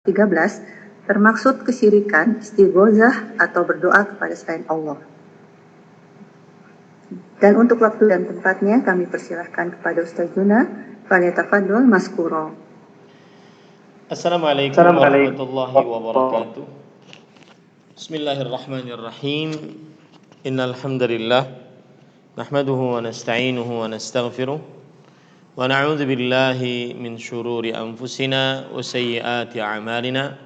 13 termaksud kesyirikan istighozah atau berdoa kepada selain Allah. Dan untuk waktu dan tempatnya kami persilahkan kepada Ustaz Juna. Falyatafaddal maskuro. Assalamualaikum warahmatullahi wabarakatuh. Bismillahirrahmanirrahim. Innal hamdalillah nahmaduhu wa nasta'inuhu wa nastaghfiruh wa na'udzu billahi min shururi anfusina wa sayyiati a'malina.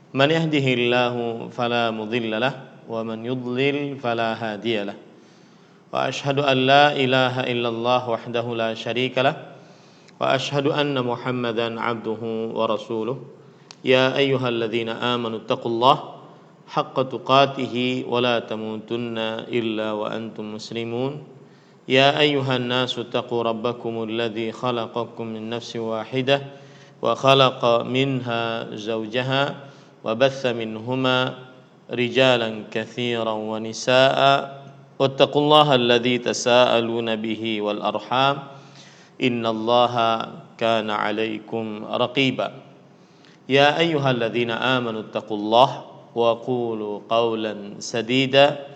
Man yahdihillahu fala mudilla lahu wa man yudlil fala hadiya lahu. Wa ashhadu an la ilaha illallah wahdahu la syarika lahu wa ashhadu anna Muhammadan abduhu wa rasuluh. Ya ayyuhalladzina amanu taqullaha haqqa tuqatih wa la tamutunna illa wa antum muslimun. Ya ayyuhan nasu taqu rabbakumul ladzi khalaqakum min nafsin wahidah wa khalaqa minha zawjaha wa batha minhuma rijalan katsiran wa nisaa'a wattaqullaha alladzi tasaaluna bihi wal arham innallaha kana 'alaikum raqiba. Ya ayyuhalladzina amanu taqullaha wa qulu qawlan sadida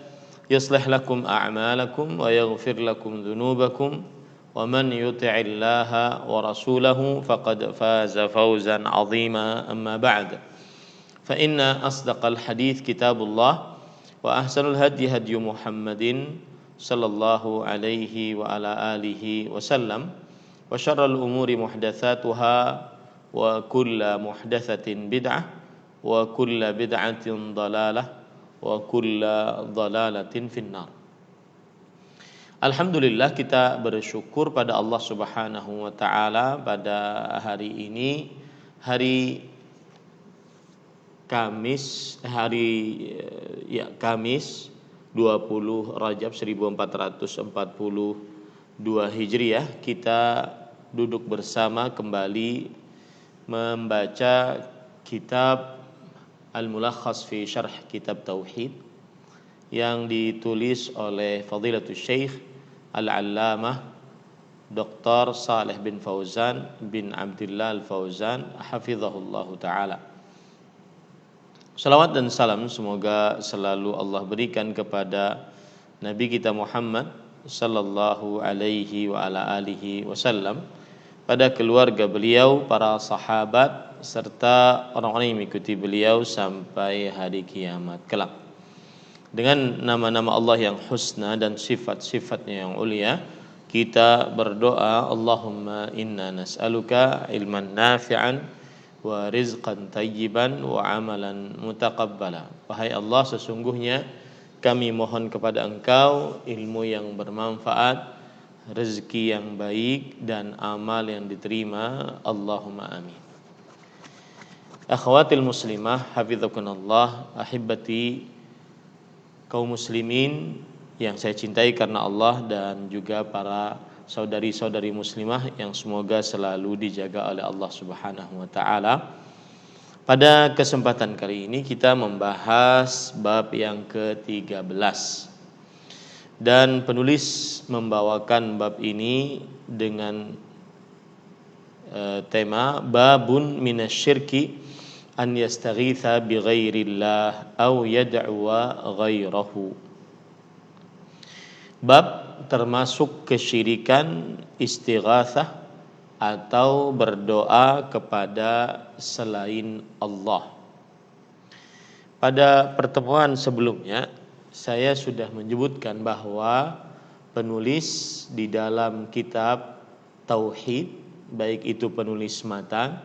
yuslih lakum a'malakum wa yaghfir lakum dhunubakum wa man yuti'illaha wa rasulahu faqad faza fawzan 'azima. Amma ba'd, fa inna asdaqal hadits kitabullah wa ahsanul hadi hadyu Muhammadin sallallahu alaihi wa ala alihi wasallam wa syarrul umuri muhdatsatuha wa kullu muhdatsatin bid'ah wa kullu bid'atin dhalalah wa kullu dhalalatin finnar. Alhamdulillah, kita bersyukur pada Allah Subhanahu wa taala pada hari ini, hari Kamis 20 Rajab 1442 Hijriah, kita duduk bersama kembali membaca kitab Al-Mulakhas fi Syarh Kitab Tauhid yang ditulis oleh Fadilatul Syekh Al-Allamah Dr. Saleh bin Fauzan bin Abdullah Al-Fauzan hafizahullahu taala. Salawat dan salam semoga selalu Allah berikan kepada Nabi kita Muhammad sallallahu alaihi wa ala alihi wasallam, pada keluarga beliau, para sahabat, serta orang-orang yang mengikuti beliau sampai hari kiamat kelak. Dengan nama-nama Allah yang husna dan sifat-sifatnya yang ulia, kita berdoa, Allahumma inna nas'aluka ilman nafi'an wa rizqan tayyiban wa amalan mutaqabbala. Wahai Allah, sesungguhnya kami mohon kepada Engkau ilmu yang bermanfaat, rezeki yang baik, dan amal yang diterima. Allahumma amin. Akhwatil muslimah hafizakunallah, ahibati kaum muslimin yang saya cintai karena Allah, dan juga para saudari-saudari muslimah yang semoga selalu dijaga oleh Allah Subhanahu wa taala. Pada kesempatan kali ini kita membahas bab yang ke-13, dan penulis membawakan bab ini dengan tema babun minasyirki an yastaghitha bi ghairillah aw yad'uwa ghairahu. Bab termasuk kesyirikan istighatsah atau berdoa kepada selain Allah. Pada pertemuan sebelumnya saya sudah menyebutkan bahwa penulis di dalam kitab Tauhid, baik itu penulis matan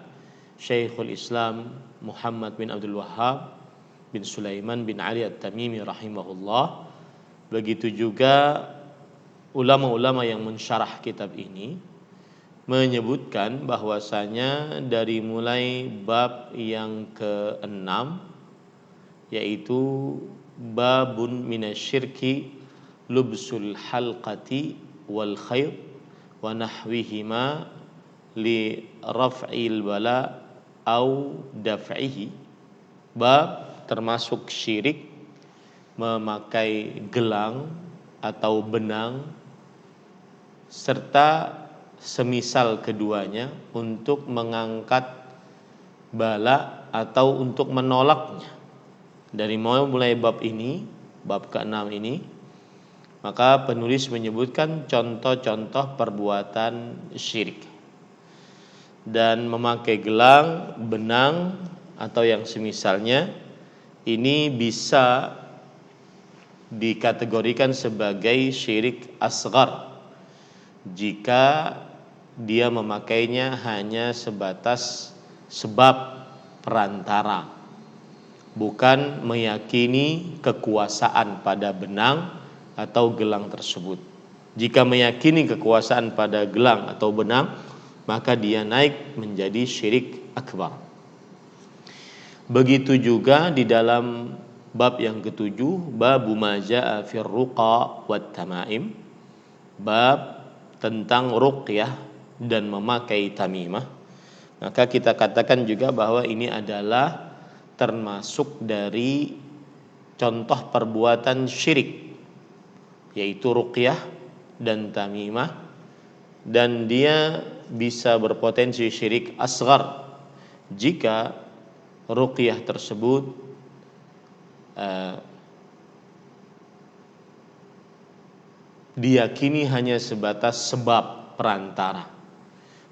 Syekhul Islam Muhammad bin Abdul Wahhab bin Sulaiman bin Ali At-Tamimi rahimahullah, begitu juga ulama-ulama yang mensyarah kitab ini, menyebutkan bahwasanya dari mulai bab yang ke-6, yaitu babun minasyirki lubsul halqati wal khayt wa nahwihima li raf'il bala au daf'ihi. Bab termasuk syirik memakai gelang atau benang serta semisal keduanya untuk mengangkat bala atau untuk menolaknya. Dari mulai bab ini, bab ke-6 ini, maka penulis menyebutkan contoh-contoh perbuatan syirik. Dan memakai gelang, benang, atau yang semisalnya, ini bisa dikategorikan sebagai syirik asghar jika dia memakainya hanya sebatas sebab perantara, bukan meyakini kekuasaan pada benang atau gelang tersebut. Jika meyakini kekuasaan pada gelang atau benang, maka dia naik menjadi syirik akbar. Begitu juga di dalam bab yang ketujuh, bab ma jaa fir ruqa wat tamaim, bab tentang ruqyah dan memakai tamimah. Maka kita katakan juga bahwa ini adalah termasuk dari contoh perbuatan syirik, yaitu ruqyah dan tamimah, dan dia bisa berpotensi syirik asghar jika ruqyah tersebut diyakini hanya sebatas sebab perantara,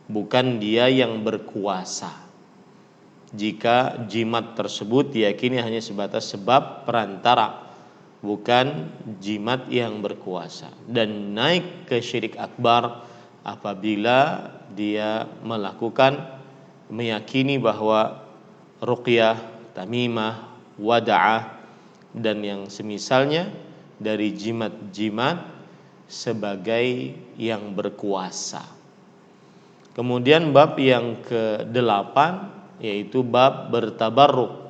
bukan dia yang berkuasa. Jika jimat tersebut diyakini hanya sebatas sebab perantara, bukan jimat yang berkuasa, dan naik ke syirik akbar apabila dia meyakini bahwa ruqyah, tamimah, wada'ah dan yang semisalnya dari jimat-jimat sebagai yang berkuasa. Kemudian bab yang ke-8 yaitu bab bertabarruk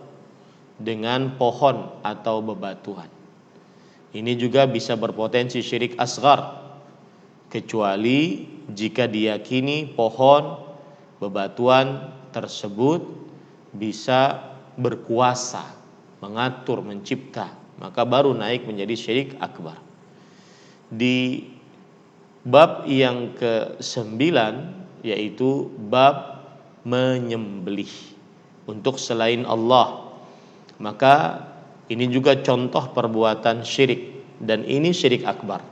dengan pohon atau bebatuan. Ini juga bisa berpotensi syirik asghar, kecuali jika diyakini pohon, bebatuan tersebut bisa berkuasa, mengatur, mencipta, maka baru naik menjadi syirik akbar. Di bab yang ke-9 yaitu bab menyembelih untuk selain Allah, maka ini juga contoh perbuatan syirik, dan ini syirik akbar.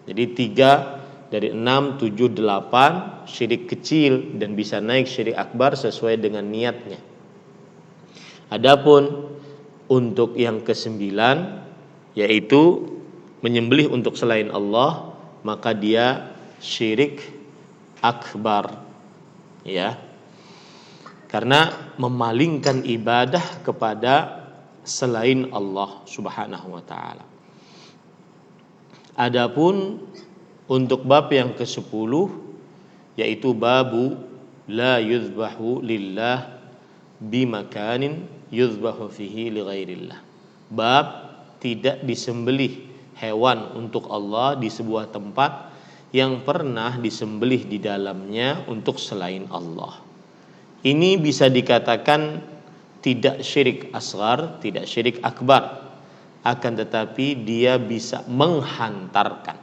Jadi 3 dari 6, 7, 8 syirik kecil dan bisa naik syirik akbar sesuai dengan niatnya. Adapun untuk yang ke-9 yaitu menyembelih untuk selain Allah, maka dia syirik akbar, ya. Karena memalingkan ibadah kepada selain Allah Subhanahu wa taala. Adapun untuk bab yang ke-10 yaitu babu la yuzbahu lillah bimakanin yuzbahu fihi li ghairillah. Bab tidak disembelih hewan untuk Allah di sebuah tempat yang pernah disembelih di dalamnya untuk selain Allah. Ini bisa dikatakan tidak syirik asghar, tidak syirik akbar, akan tetapi dia bisa menghantarkan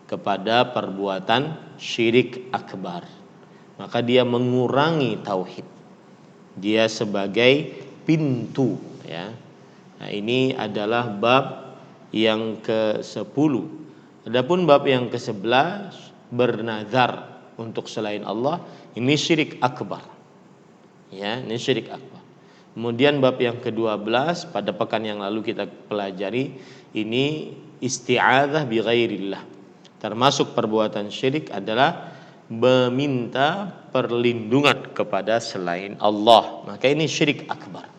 kepada perbuatan syirik akbar. Maka dia mengurangi tauhid. Dia sebagai pintu, ya. Nah, ini adalah bab yang ke-10. Adapun bab yang ke-11 bernazar untuk selain Allah, ini syirik akbar. Ya, ini syirik akbar. Kemudian bab yang ke-12 pada pekan yang lalu kita pelajari, ini isti'adzah bi ghairillah. Termasuk perbuatan syirik adalah meminta perlindungan kepada selain Allah. Maka ini syirik akbar.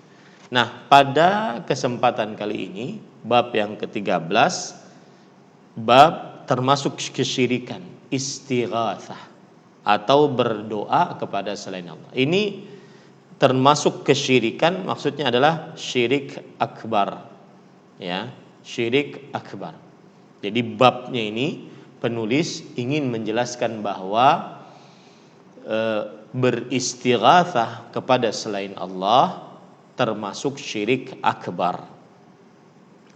Nah, pada kesempatan kali ini bab yang ke-13, bab termasuk kesyirikan, istighatsah atau berdoa kepada selain Allah. Ini termasuk kesyirikan, maksudnya adalah syirik akbar, ya, syirik akbar. Jadi babnya ini penulis ingin menjelaskan bahwa beristighatsah kepada selain Allah termasuk syirik akbar,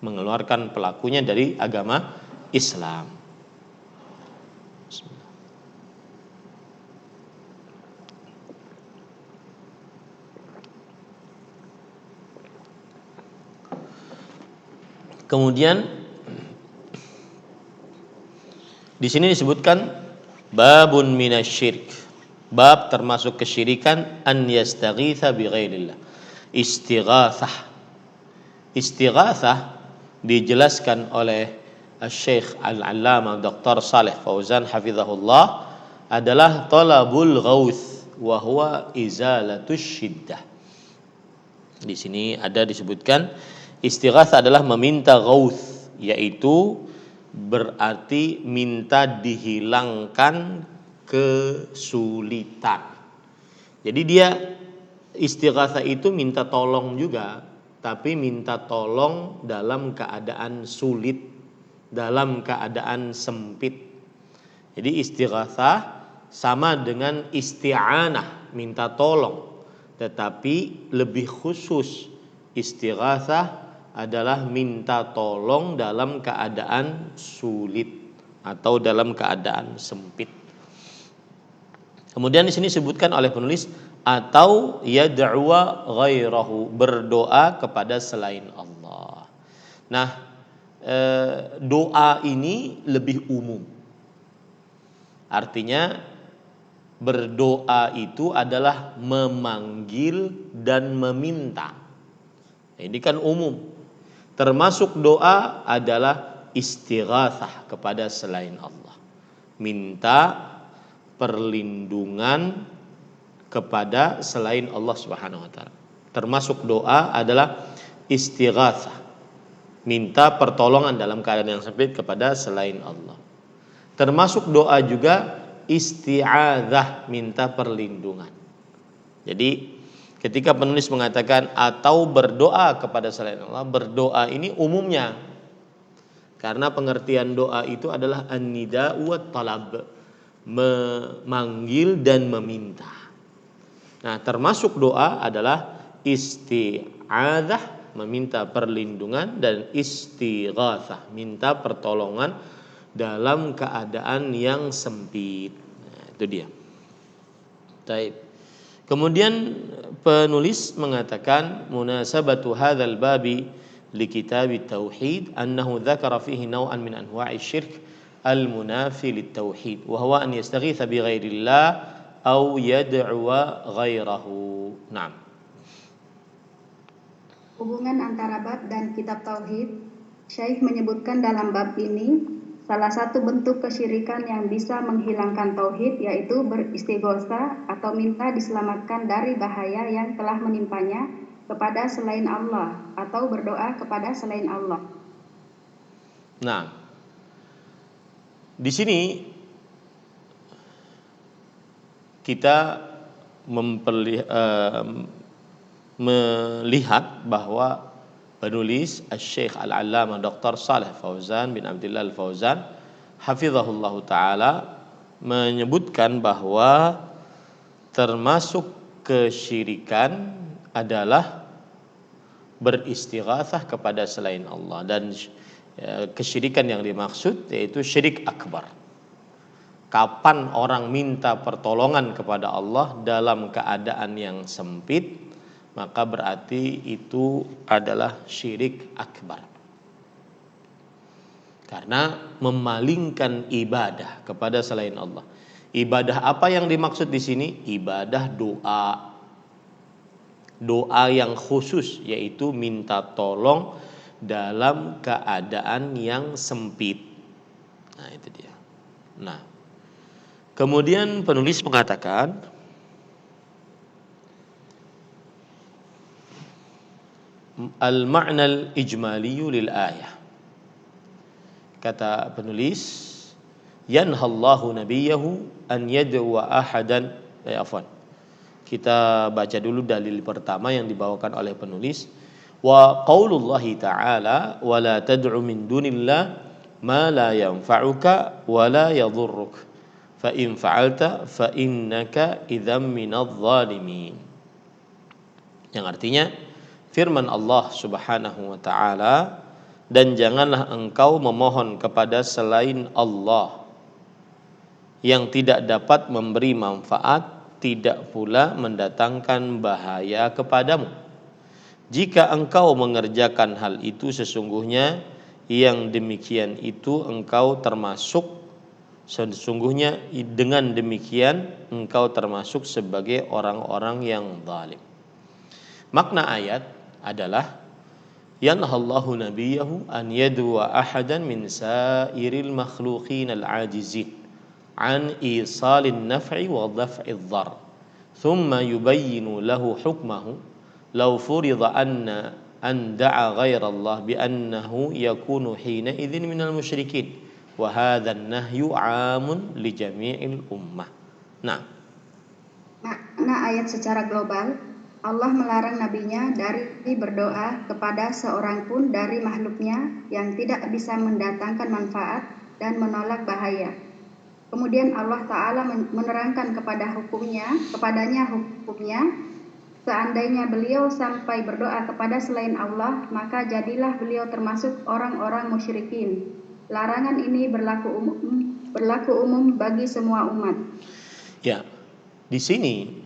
mengeluarkan pelakunya dari agama Islam. Kemudian di sini disebutkan babun minasyirik. Bab termasuk kesyirikan an yastaghitsa bi ghairillah. Istighatsah. Istighatsah dijelaskan oleh Syekh Al-Allamah Dr. Saleh Fauzan hafizahullah adalah talabul ghauts wa huwa izalatus syiddah. Di sini ada disebutkan istighatsah adalah meminta ghauts, yaitu berarti minta dihilangkan kesulitan. Jadi dia istighatsah itu minta tolong juga, tapi minta tolong dalam keadaan sulit, dalam keadaan sempit. Jadi istighatsah sama dengan isti'anah, minta tolong, tetapi lebih khusus istighatsah adalah minta tolong dalam keadaan sulit atau dalam keadaan sempit. Kemudian di sini disebutkan oleh penulis atau yad'u ghairahu, berdoa kepada selain Allah. Nah, doa ini lebih umum. Artinya berdoa itu adalah memanggil dan meminta. Ini kan umum. Termasuk doa adalah istighatsah kepada selain Allah. Minta perlindungan kepada selain Allah Subhanahu wa taala. Termasuk doa adalah istighatsah, minta pertolongan dalam keadaan yang sempit kepada selain Allah. Termasuk doa juga isti'adzah, minta perlindungan. Jadi ketika penulis mengatakan atau berdoa kepada selain Allah, berdoa ini umumnya. Karena pengertian doa itu adalah an-nida wa talab, memanggil dan meminta. Nah, termasuk doa adalah isti'adzah, meminta perlindungan, dan istighatsah, minta pertolongan dalam keadaan yang sempit. Nah, itu dia. Baik. Kemudian penulis mengatakan munasabatu hadzal babi li kitab at-tauhid annahu dzakara fihi naw'an min anwa'i syirk al-munafi lit-tauhid wa huwa an yastaghitsa bi ghairillah aw yad'u ghairahu. Naam. Hubungan antara bab dan kitab tauhid, Syekh menyebutkan dalam bab ini salah satu bentuk kesyirikan yang bisa menghilangkan tauhid yaitu beristighosa atau minta diselamatkan dari bahaya yang telah menimpanya kepada selain Allah atau berdoa kepada selain Allah. Nah, di sini kita melihat bahwa penulis Syekh Al-Allamah Dr. Saleh Fauzan bin Abdullah Al-Fauzan hafizahullahu taala menyebutkan bahwa termasuk kesyirikan adalah beristighatsah kepada selain Allah, dan kesyirikan yang dimaksud yaitu syirik akbar. Kapan orang minta pertolongan kepada Allah dalam keadaan yang sempit, maka berarti itu adalah syirik akbar. Karena memalingkan ibadah kepada selain Allah. Ibadah apa yang dimaksud di sini? Ibadah doa. Doa yang khusus, yaitu minta tolong dalam keadaan yang sempit. Nah, itu dia. Nah, kemudian penulis mengatakan al-ma'na al-ijmali lil ayah. Kata penulis, yanhallahu nabiyahu an yad'u ahadan. Kita baca dulu dalil pertama yang dibawakan oleh penulis. Wa qaulullahi ta'ala wa la tad'u min dunillah ma la yanfa'uka wa la yadhurruk fa in fa'alta fa innaka idzam minadh dhalimin. Yang artinya firman Allah Subhanahu wa taala, dan janganlah engkau memohon kepada selain Allah yang tidak dapat memberi manfaat, tidak pula mendatangkan bahaya kepadamu. Jika engkau mengerjakan hal itu, sesungguhnya yang demikian itu engkau termasuk, sesungguhnya dengan demikian engkau termasuk sebagai orang-orang yang zalim. Makna ayat adalah yanhallahu nabiyahu an yadwa ahadan min sairil makhluqin al-ajizin an isalin naf'i wa daf'idh dhar thumma yubayyinu lahu hukmahu law furida an da'a ghairallah bi annahu yakunu hina idzin minal musyrikin wa hadzal nahyu 'amun li jami'il ummah. Nah, makna ayat secara global, Allah melarang nabinya dari berdoa kepada seorang pun dari makhluknya yang tidak bisa mendatangkan manfaat dan menolak bahaya. Kemudian Allah Ta'ala menerangkan kepadanya hukumnya, seandainya beliau sampai berdoa kepada selain Allah, maka jadilah beliau termasuk orang-orang musyrikin. Larangan ini berlaku umum bagi semua umat. Ya, di sini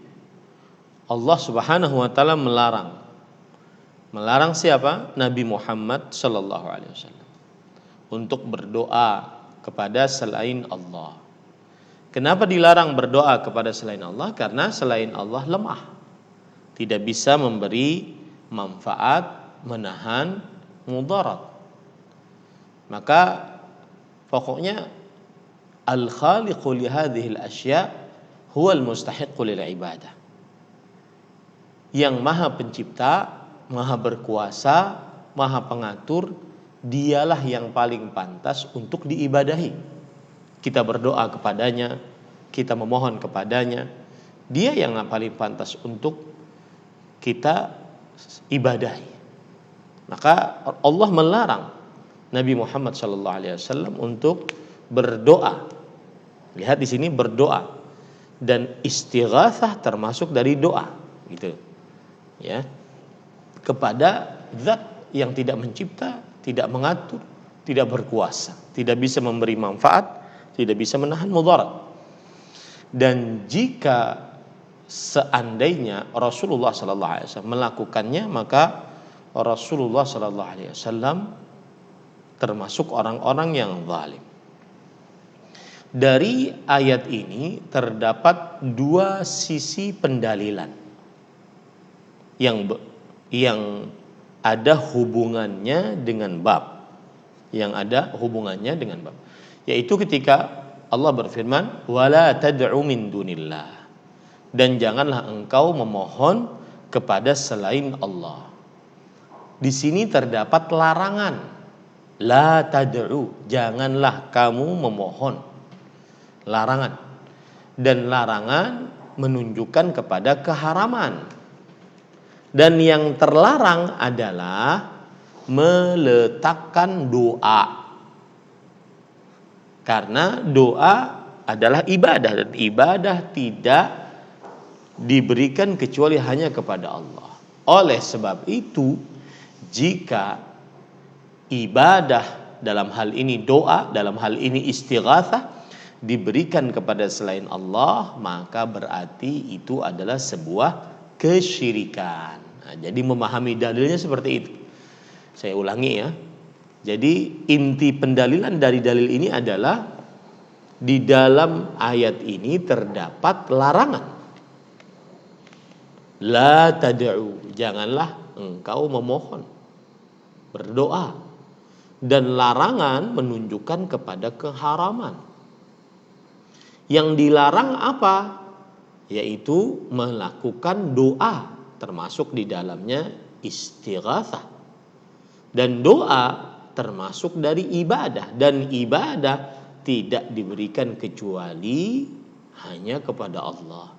Allah Subhanahu wa taala melarang siapa? Nabi Muhammad sallallahu alaihi wasallam untuk berdoa kepada selain Allah. Kenapa dilarang berdoa kepada selain Allah? Karena selain Allah lemah, tidak bisa memberi manfaat, menahan mudarat. Maka pokoknya al-khaliqu li hadhihi al-asya' huwa al-mustahiqqu lil ibadah. Yang maha pencipta, maha berkuasa, maha pengatur, dialah yang paling pantas untuk diibadahi. Kita berdoa kepadanya, kita memohon kepadanya, dia yang paling pantas untuk kita ibadahi. Maka Allah melarang Nabi Muhammad SAW untuk berdoa. Lihat di sini berdoa, dan istighatsah termasuk dari doa, gitu. Ya, kepada zat yang tidak mencipta, tidak mengatur, tidak berkuasa, tidak bisa memberi manfaat, tidak bisa menahan mudarat. Dan jika seandainya Rasulullah SAW melakukannya, maka Rasulullah SAW termasuk orang-orang yang zalim. Dari ayat ini terdapat dua sisi pendalilan yang ada hubungannya dengan bab, yaitu ketika Allah berfirman, wala tad'u min dunillah, dan janganlah engkau memohon kepada selain Allah. Di sini terdapat larangan. La tad'u, janganlah kamu memohon. Larangan. Dan larangan menunjukkan kepada keharaman. Dan yang terlarang adalah meletakkan doa. Karena doa adalah ibadah, dan ibadah tidak diberikan kecuali hanya kepada Allah. Oleh sebab itu, jika ibadah dalam hal ini doa, dalam hal ini istighatsah diberikan kepada selain Allah, maka berarti itu adalah sebuah kesyirikan. Nah, jadi memahami dalilnya seperti itu. Saya ulangi ya. Jadi inti pendalilan dari dalil ini adalah di dalam ayat ini terdapat larangan. La tad'u, janganlah engkau memohon, berdoa. Dan larangan menunjukkan kepada keharaman. Yang dilarang apa? Yaitu melakukan doa, termasuk di dalamnya istighatsah. Dan doa termasuk dari ibadah, dan ibadah tidak diberikan kecuali hanya kepada Allah.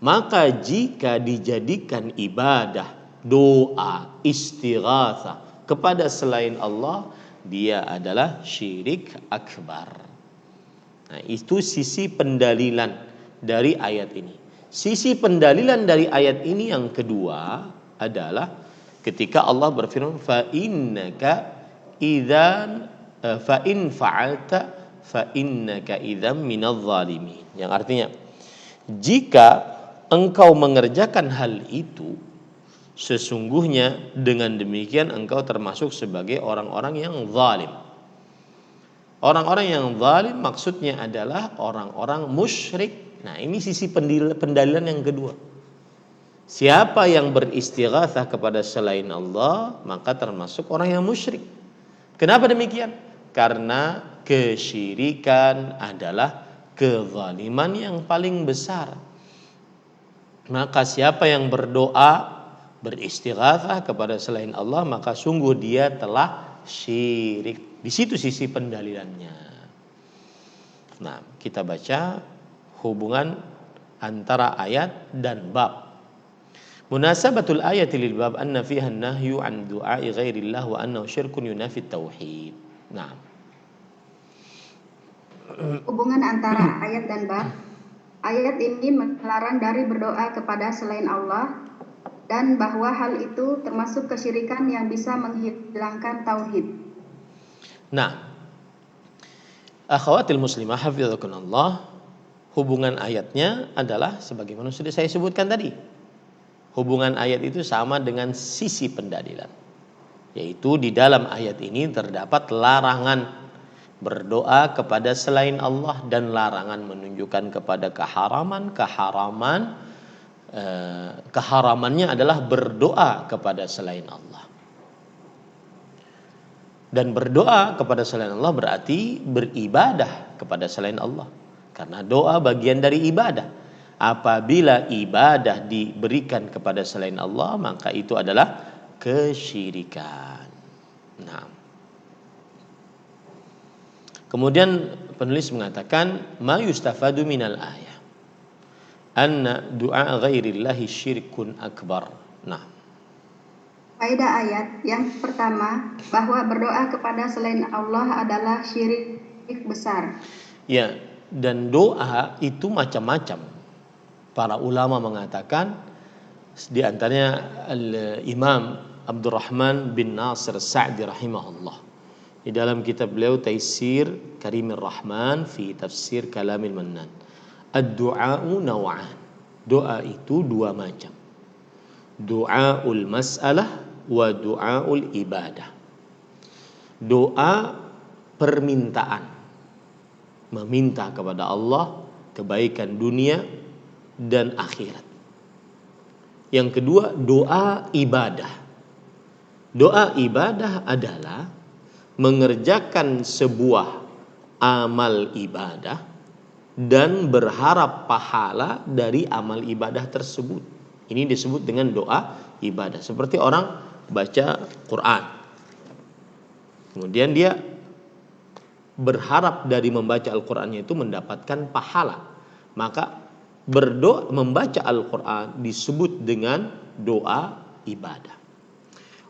Maka jika dijadikan ibadah, doa, istighatsah kepada selain Allah, dia adalah syirik akbar. Nah, itu sisi pendalilan dari ayat ini. Sisi pendalilan dari ayat ini yang kedua adalah ketika Allah berfirman, fa innaka idzan fa in fa'alta fa innaka idzam minadh zalimin. Yang artinya, jika engkau mengerjakan hal itu, Sesungguhnya dengan demikian engkau termasuk sebagai orang-orang yang zalim. Orang-orang yang zalim maksudnya adalah orang-orang musyrik. Nah, ini sisi pendalilan yang kedua. Siapa yang beristighatsah kepada selain Allah, maka termasuk orang yang musyrik. Kenapa demikian? Karena kesyirikan adalah kezaliman yang paling besar. Maka siapa yang berdoa, beristighatsah kepada selain Allah, maka sungguh dia telah syirik. Di situ sisi pendalilannya. Nah, kita baca hubungan antara ayat dan bab. Munasabatul ayati lil bab anna fiha an-nahyu an du'a'i ghairillah wa annahu syirkun yunafi tauhid. Nah. Hubungan antara ayat dan bab. Ayat ini melarang dari berdoa kepada selain Allah dan bahwa hal itu termasuk kesyirikan yang bisa menghilangkan tauhid. Nah, akhawatil muslimah hafizakunallah, hubungan ayatnya adalah sebagaimana sudah saya sebutkan tadi. Hubungan ayat itu sama dengan sisi pendalilan, yaitu di dalam ayat ini terdapat larangan berdoa kepada selain Allah dan larangan menunjukkan kepada keharamannya adalah berdoa kepada selain Allah. Dan berdoa kepada selain Allah berarti beribadah kepada selain Allah, karena doa bagian dari ibadah. Apabila ibadah diberikan kepada selain Allah, maka itu adalah kesyirikan. Nah, kemudian penulis mengatakan ma yustafadu minal ayah anna du'a ghairillahi syirkun akbar. Nah, faedah ayat yang pertama, bahwa berdoa kepada selain Allah adalah syirik besar. Ya, dan doa itu macam-macam. Para ulama mengatakan, di antaranya Imam Abdurrahman bin Nasir Sa'di rahimahullah, di dalam kitab beliau Taisir Karimir Rahman fi Tafsir Kalamil Mannan, ad-du'a'u naw'an. Doa itu dua macam. Du'aul mas'alah wa du'aul ibadah. Doa permintaan, meminta kepada Allah kebaikan dunia dan akhirat. Yang kedua, doa ibadah. Doa ibadah adalah mengerjakan sebuah amal ibadah dan berharap pahala dari amal ibadah tersebut. Ini disebut dengan doa ibadah. Seperti orang baca Quran, kemudian dia berharap dari membaca Al-Qurannya itu mendapatkan pahala, maka berdoa membaca Al-Quran disebut dengan doa ibadah.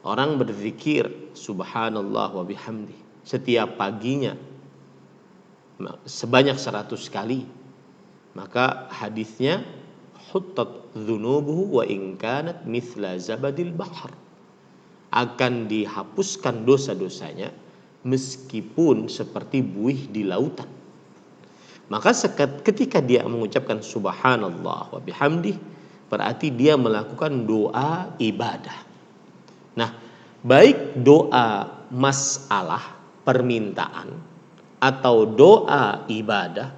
Orang berzikir subhanallah wa bihamdi setiap paginya sebanyak 100 kali, maka hadisnya huttat dzunubuhu wa in kanat mithla zabadil bahr, akan dihapuskan dosa-dosanya meskipun seperti buih di lautan. Maka ketika dia mengucapkan subhanallah wa bihamdih, berarti dia melakukan doa ibadah. Nah, baik doa masalah permintaan atau doa ibadah,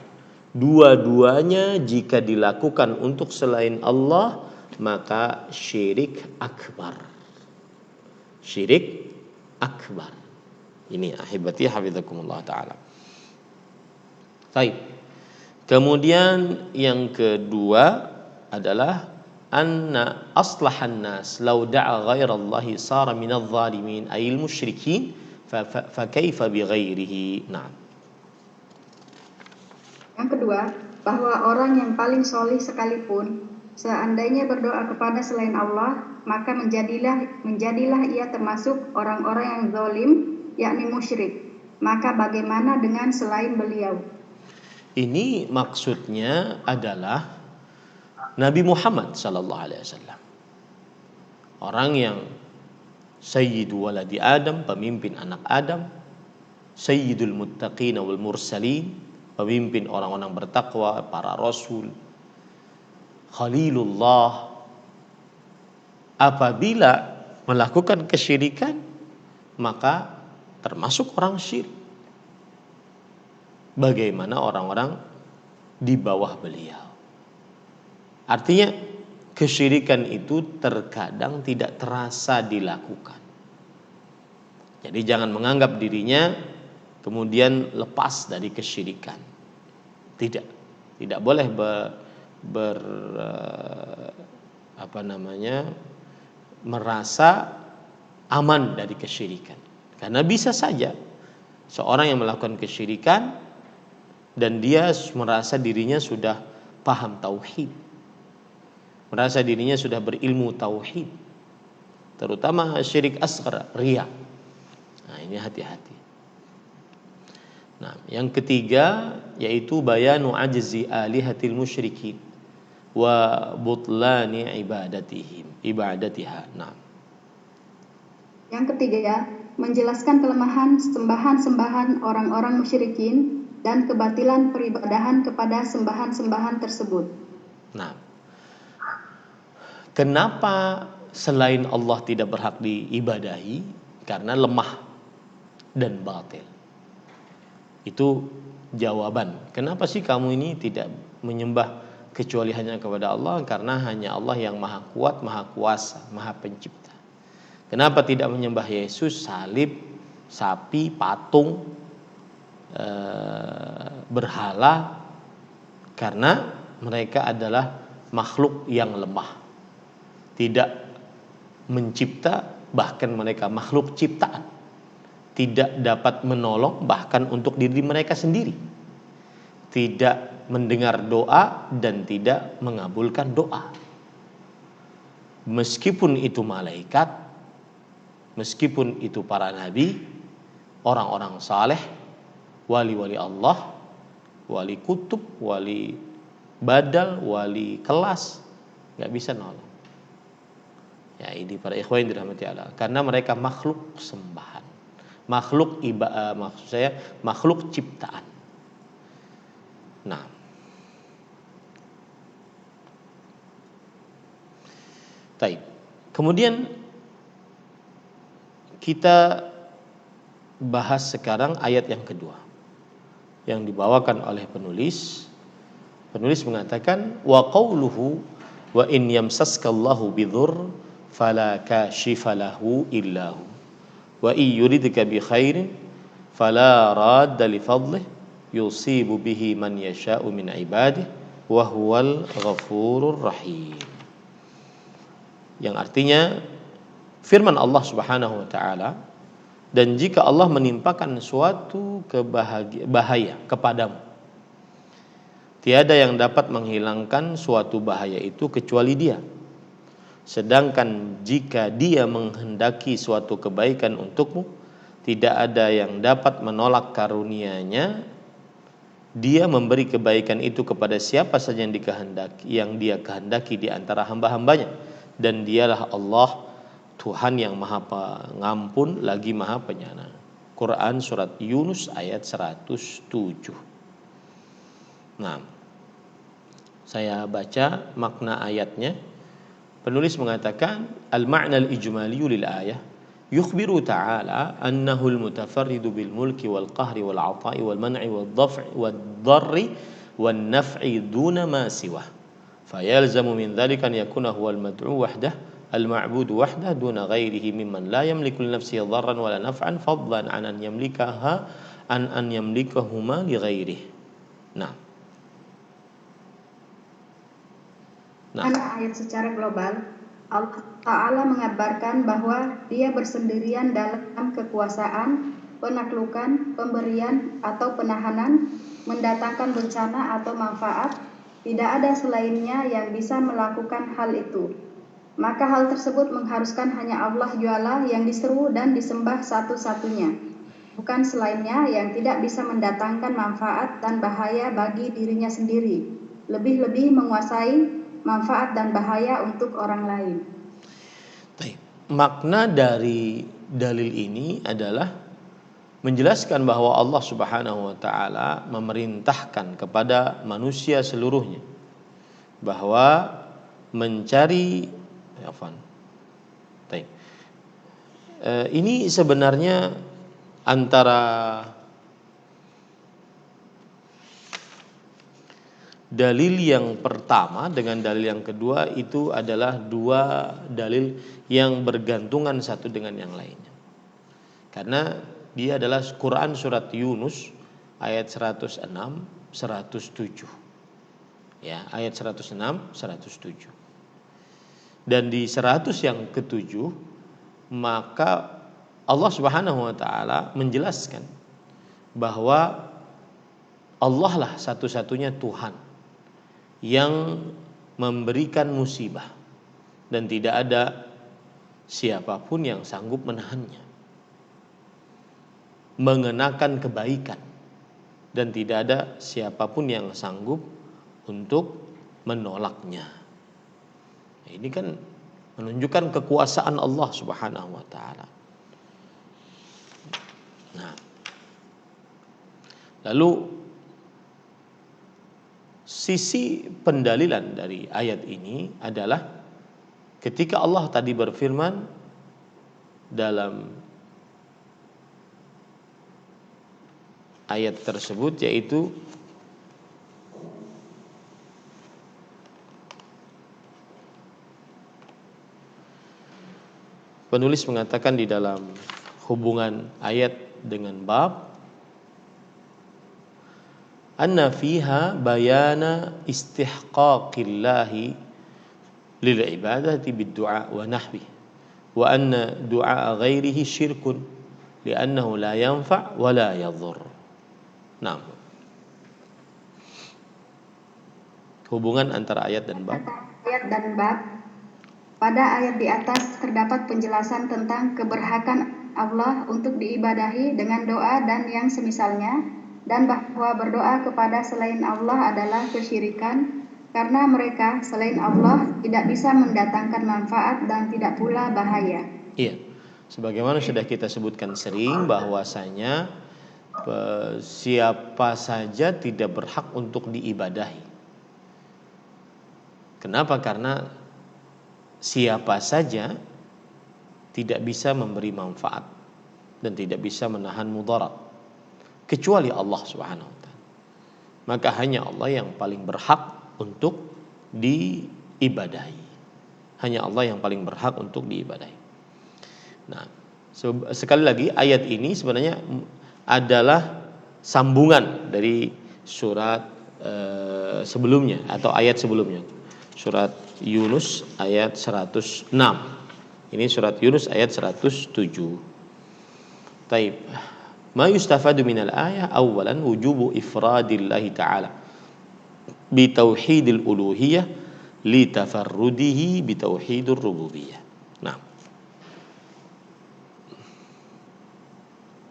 dua-duanya jika dilakukan untuk selain Allah, maka syirik akbar. Syirik akbar. Ini ahibati hafizakumullah ta'ala. Baik. Kemudian yang kedua adalah anna aslahan nas law da'a ghairallahi sara minadh dhalimin ayil musyrikin fa kaifa bi ghairihi. Nah. Yang kedua, bahwa orang yang paling solih sekalipun seandainya berdoa kepada selain Allah, maka menjadilah ia termasuk orang-orang yang zalim, yakni musyrik. Maka bagaimana dengan selain beliau? Ini maksudnya adalah Nabi Muhammad sallallahu alaihi wasallam. Orang yang sayyidu waladi Adam, pemimpin anak Adam, sayyidul muttaqin wal mursalin, pemimpin orang-orang bertakwa, para rasul, Khalilullah, apabila melakukan kesyirikan maka termasuk orang syirik. Bagaimana orang-orang di bawah beliau. Artinya kesyirikan itu terkadang tidak terasa dilakukan. Jadi jangan menganggap dirinya kemudian lepas dari kesyirikan. Tidak boleh merasa aman dari kesyirikan. Karena bisa saja seorang yang melakukan kesyirikan dan dia merasa dirinya sudah paham tauhid, merasa dirinya sudah berilmu tauhid, terutama syirik asghar, riya. Nah, ini hati-hati. Nah, yang ketiga yaitu bayanu ajzi alihatil musyrikin wa butlani ibadatiha. Nah. Yang ketiga, menjelaskan kelemahan sembahan-sembahan orang-orang musyrikin dan kebatilan peribadahan kepada sembahan-sembahan tersebut. Nah, kenapa selain Allah tidak berhak diibadahi? Karena lemah dan batil. Itu jawaban. Kenapa sih kamu ini tidak menyembah kecuali hanya kepada Allah? Karena hanya Allah yang maha kuat, maha kuasa, maha pencipta. Kenapa tidak menyembah Yesus, salib, sapi, patung, berhala? Karena mereka adalah makhluk yang lemah, tidak mencipta, bahkan mereka makhluk ciptaan, tidak dapat menolong bahkan untuk diri mereka sendiri, tidak mendengar doa dan tidak mengabulkan doa. Meskipun itu malaikat, meskipun itu para nabi, orang-orang saleh, wali-wali Allah, wali kutub, wali badal, wali kelas, nggak bisa nolong. Ya, ini para ikhwan yang dirahmati Allah, karena mereka makhluk sembahan, makhluk ciptaan. Nah, baik. Kemudian kita bahas sekarang ayat yang kedua yang dibawakan oleh penulis. Penulis mengatakan wa qauluhu wa in yamsaskallahu bidhurr fala kashifa lahu illahu wa in yuridka bi khairin fala radda li fadlihi yusibu bihi man yasha'u min ibadihi wa huwal ghafurur rahim. Yang artinya firman Allah Subhanahu wa taala, dan jika Allah menimpakan suatu bahaya kepadamu, tiada yang dapat menghilangkan suatu bahaya itu kecuali Dia. Sedangkan jika Dia menghendaki suatu kebaikan untukmu, tidak ada yang dapat menolak karunia-Nya. Dia memberi kebaikan itu kepada siapa saja yang Dia kehendaki di antara hamba-hambanya. Dan Dialah Allah, Tuhan yang Maha Pengampun lagi Maha Penyayang. Quran surat Yunus ayat 107. Nah, saya baca makna ayatnya. Penulis mengatakan al-ma'na al-ijmali lil ayah yukhbiru ta'ala annahu al-mutafarridu bil mulki wal qahri wal 'ata'i wal man'i wal dhaf'i wad dharri wan naf'i duna ma siwa. Fayalzamu min dzalika an yakuna huwal mad'u wahdah al-ma'budu wahdah duna ghairihi mimman la yamliku li nafsihi dharran wala naf'an fadlan an yamlikahuma li ghairihi. Nah, ayat secara global, Allah Ta'ala mengabarkan bahwa Dia bersendirian dalam kekuasaan, penaklukan, pemberian atau penahanan, mendatangkan bencana atau manfaat. Tidak ada selainnya yang bisa melakukan hal itu. Maka hal tersebut mengharuskan hanya Allah Jalla yang diseru dan disembah satu-satunya, bukan selainnya yang tidak bisa mendatangkan manfaat dan bahaya bagi dirinya sendiri, lebih-lebih menguasai manfaat dan bahaya untuk orang lain. Makna dari dalil ini adalah menjelaskan bahwa Allah Subhanahu wa taala memerintahkan kepada manusia seluruhnya bahwa mencari Ini sebenarnya antara dalil yang pertama dengan dalil yang kedua itu adalah dua dalil yang bergantungan satu dengan yang lainnya. Karena dia adalah Quran surat Yunus ayat 106, 107. Ya, ayat 106, 107. Dan di 100 yang ketujuh maka Allah Subhanahu wa taala menjelaskan bahwa Allah lah satu-satunya Tuhan yang memberikan musibah dan tidak ada siapapun yang sanggup menahannya, mengenakan kebaikan dan tidak ada siapapun yang sanggup untuk menolaknya. Nah, ini kan menunjukkan kekuasaan Allah Subhanahu wa taala. Nah, lalu sisi pendalilan dari ayat ini adalah ketika Allah tadi berfirman dalam ayat tersebut, yaitu penulis mengatakan di dalam hubungan ayat dengan bab, anna fiha bayana istihqaqillahi lil ibadati bid du'a wa nahwi wa anna du'a ghairihi syirkun li'annahu la yanfa' wa la yadhur. Nah, hubungan antara ayat dan bab. Ayat dan bab. Pada ayat di atas terdapat penjelasan tentang keberhakan Allah untuk diibadahi dengan doa dan yang semisalnya, dan bahwa berdoa kepada selain Allah adalah kesyirikan karena mereka selain Allah tidak bisa mendatangkan manfaat dan tidak pula bahaya. Iya, sebagaimana sudah kita sebutkan sering bahwasanya siapa saja tidak berhak untuk diibadahi. Kenapa? Karena siapa saja tidak bisa memberi manfaat dan tidak bisa menahan mudarat kecuali Allah Subhanahu wa taala. Maka hanya Allah yang paling berhak untuk diibadahi. Hanya Allah yang paling berhak untuk diibadahi. Nah, sekali lagi ayat ini sebenarnya adalah sambungan dari surat sebelumnya atau ayat sebelumnya. Surat Yunus ayat 106. Ini surat Yunus ayat 107. Taib. Ma yustafadu minal ayah awalan wujubu ifradillahi ta'ala bi tauhidil uluhiyah li tafarrudihi bi tauhidur rububiyah. Nah,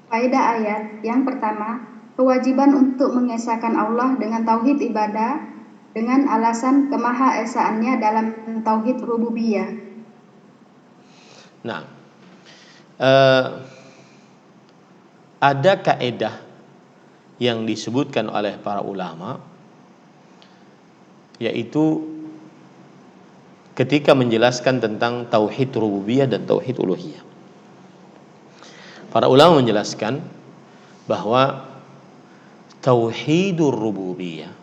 faedah ayat yang pertama, kewajiban untuk mengesahkan Allah dengan tauhid ibadah dengan alasan kemahaesaannya dalam tauhid rububiyah. Nah, ada kaedah yang disebutkan oleh para ulama, yaitu ketika menjelaskan tentang tauhid rububiyah dan tauhid uluhiyah. Para ulama menjelaskan bahwa tauhidur rububiyah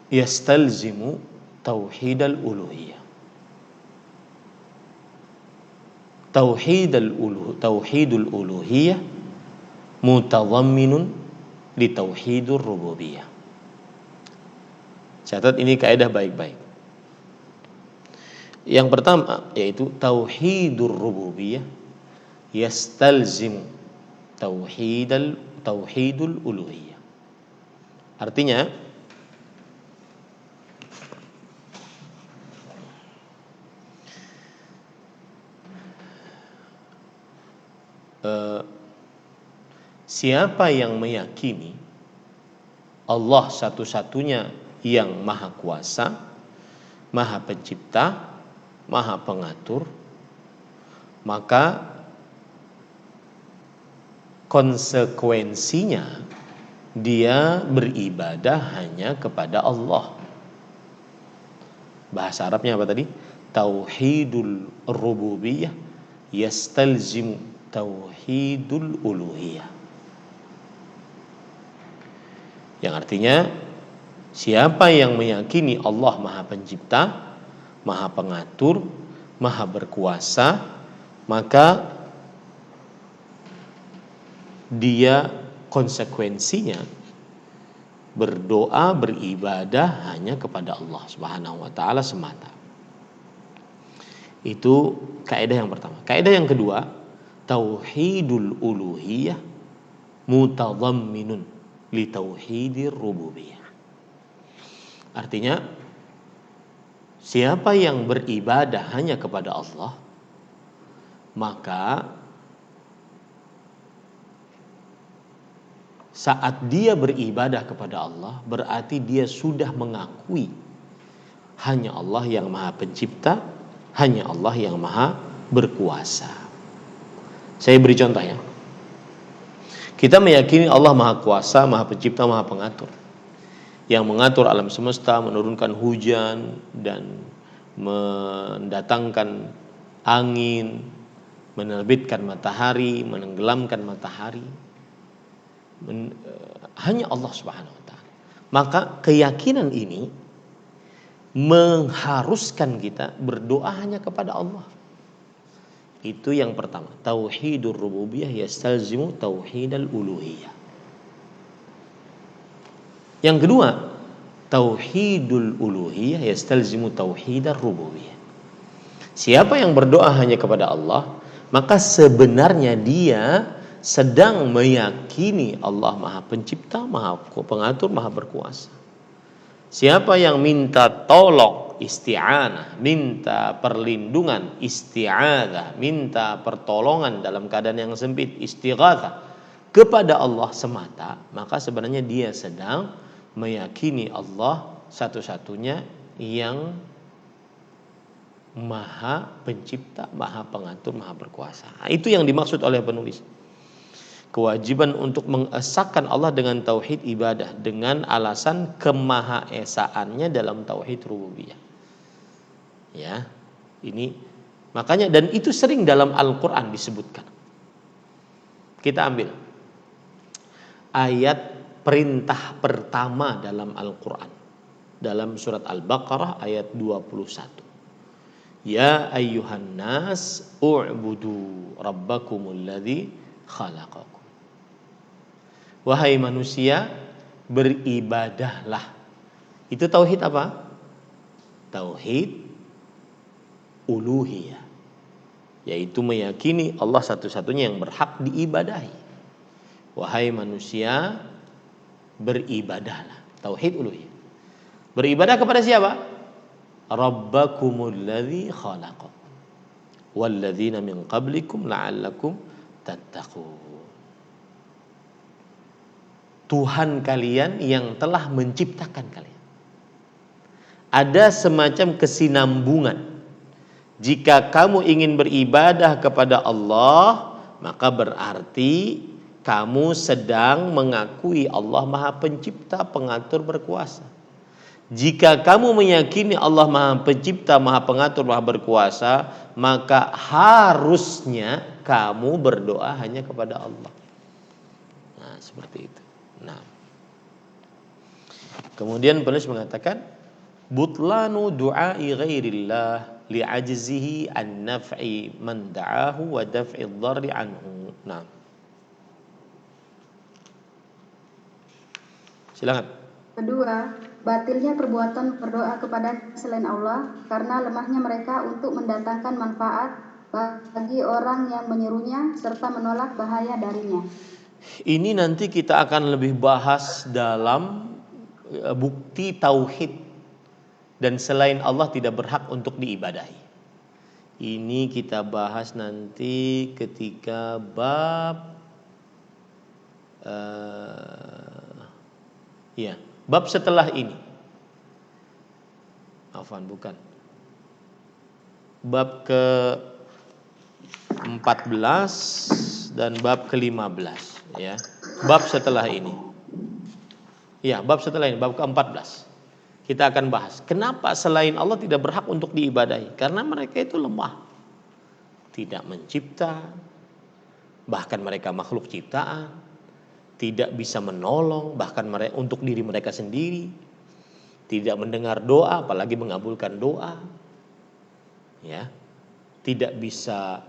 yastalzimu tauhidal uluhiyah. Tauhidul uluhiyah mutadhamminun li tauhidur rububiyah. Catat ini kaidah baik-baik. Yang pertama yaitu tauhidur rububiyah yastalzimu tauhidul uluhiyah. Artinya siapa yang meyakini Allah satu-satunya yang maha kuasa, maha pencipta, maha pengatur, maka konsekuensinya dia beribadah hanya kepada Allah. Bahasa Arabnya apa tadi? tauhidul rububiyah yastalzimu tauhidul uluhiyah. Yang artinya siapa yang meyakini Allah Maha Pencipta, Maha Pengatur, Maha Berkuasa, maka dia konsekuensinya berdoa, beribadah hanya kepada Allah Subhanahu wa taala semata. Itu kaidah yang pertama. Kaidah yang kedua, tauhidul uluhiyah mutadhamminun li tauhidir rububiyah. Artinya siapa yang beribadah hanya kepada Allah, maka saat dia beribadah kepada Allah, berarti dia sudah mengakui hanya Allah yang Maha Pencipta, hanya Allah yang Maha Berkuasa. Saya beri contoh ya. Kita meyakini Allah Maha Kuasa, Maha Pencipta, Maha Pengatur, yang mengatur alam semesta, menurunkan hujan dan mendatangkan angin, menerbitkan matahari, menenggelamkan matahari. Hanya Allah Subhanahu wa taala. Maka keyakinan ini mengharuskan kita berdoa hanya kepada Allah. Itu yang pertama, tauhidur rububiyah yastalzimu tauhidal uluhiyah. Yang kedua, tauhidul uluhiyah yastalzimu tauhidar rububiyah. Siapa yang berdoa hanya kepada Allah, maka sebenarnya dia sedang meyakini Allah Maha Pencipta, Maha Pengatur, Maha Berkuasa. Siapa yang minta tolong, isti'anah, minta perlindungan, isti'adzah, minta pertolongan dalam keadaan yang sempit, istighatsah kepada Allah semata, maka sebenarnya dia sedang meyakini Allah satu-satunya yang Maha Pencipta, Maha Pengatur, Maha Berkuasa. Nah, itu yang dimaksud oleh penulis. Kewajiban untuk mengesahkan Allah dengan tauhid ibadah dengan alasan kemahaesaannya dalam tauhid rububiyah. Ya, ini makanya, dan itu sering dalam Al-Quran disebutkan. Kita ambil ayat perintah pertama dalam Al-Quran, dalam surat Al-Baqarah ayat 21. Ya ayyuhan nas u'budu rabbakumul ladzi khalaqakum. Wahai manusia, beribadahlah. Itu tauhid apa? Tauhid uluhiyah, yaitu meyakini Allah satu-satunya yang berhak diibadahi. Wahai manusia, beribadahlah. Tauhid uluhiyah. Beribadah kepada siapa? Rabbakumul ladzi khalaqakum walladzina min qablikum la'allakum tattaqun. Tuhan kalian yang telah menciptakan kalian. Ada semacam kesinambungan. Jika kamu ingin beribadah kepada Allah, maka berarti kamu sedang mengakui Allah Maha Pencipta, Pengatur, Berkuasa. Jika kamu meyakini Allah Maha Pencipta, Maha Pengatur, Maha Berkuasa, maka harusnya kamu berdoa hanya kepada Allah. Nah, seperti itu. Nah, kemudian penulis mengatakan butlanu du'ai ghairillah li'ajzihi an naf'i man da'ahu wa daf'i dharri anhu. Nah, silakan. Kedua, batilnya perbuatan berdoa kepada selain Allah karena lemahnya mereka untuk mendatangkan manfaat bagi orang yang menyerunya serta menolak bahaya darinya. Ini nanti kita akan lebih bahas dalam bukti tauhid dan selain Allah tidak berhak untuk diibadahi. Ini kita bahas nanti ketika bab bab setelah ini. Afwan, bukan. Bab ke-14 dan bab ke-15 ya. Bab setelah ini. Ya, bab setelah ini bab ke-14. Kita akan bahas kenapa selain Allah tidak berhak untuk diibadahi, karena mereka itu lemah, tidak mencipta, bahkan mereka makhluk ciptaan, tidak bisa menolong bahkan mereka untuk diri mereka sendiri, tidak mendengar doa apalagi mengabulkan doa, ya, tidak bisa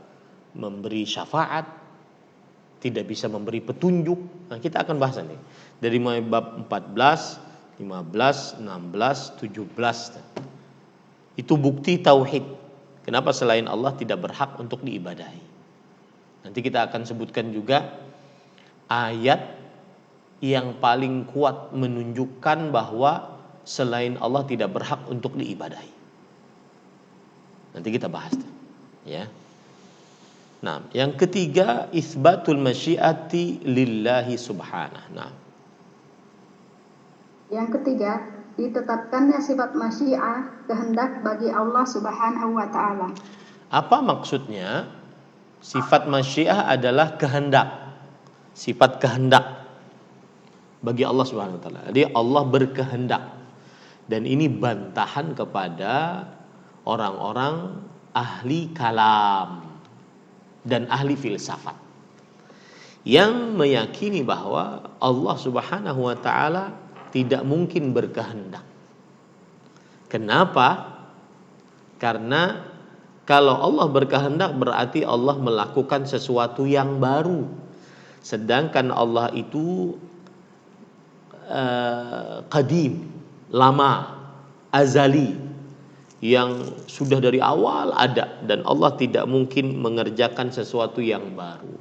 memberi syafaat, tidak bisa memberi petunjuk. Nah, kita akan bahas ini dari mulai bab 14, 15, 16, 17. Itu bukti tauhid. Kenapa selain Allah tidak berhak untuk diibadahi. Nanti kita akan sebutkan juga ayat yang paling kuat menunjukkan bahwa selain Allah tidak berhak untuk diibadahi. Nanti kita bahas, ya. Nah, yang ketiga, isbatul masyiati lillahi subhanahu. Nah, yang ketiga, ditetapkannya sifat masyiah, kehendak bagi Allah Subhanahu wa taala. Apa maksudnya? Sifat masyiah adalah kehendak. Sifat kehendak bagi Allah Subhanahu wa taala. Jadi Allah berkehendak. Dan ini bantahan kepada orang-orang ahli kalam dan ahli filsafat yang meyakini bahwa Allah Subhanahu wa taala tidak mungkin berkehendak. Kenapa? Karena kalau Allah berkehendak berarti Allah melakukan sesuatu yang baru. Sedangkan Allah itu qadim, lama, azali, yang sudah dari awal ada, dan Allah tidak mungkin mengerjakan sesuatu yang baru.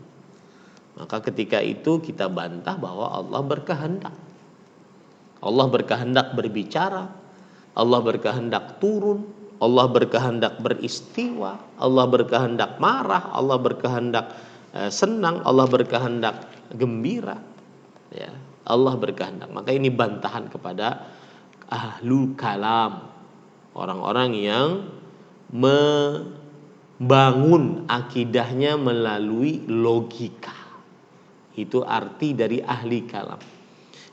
Maka ketika itu kita bantah bahwa Allah berkehendak. Allah berkehendak berbicara, Allah berkehendak turun, Allah berkehendak beristiwa, Allah berkehendak marah, Allah berkehendak senang, Allah berkehendak gembira, ya, Allah berkehendak. Maka ini bantahan kepada ahlul kalam, orang-orang yang membangun akidahnya melalui logika. Itu arti dari ahli kalam.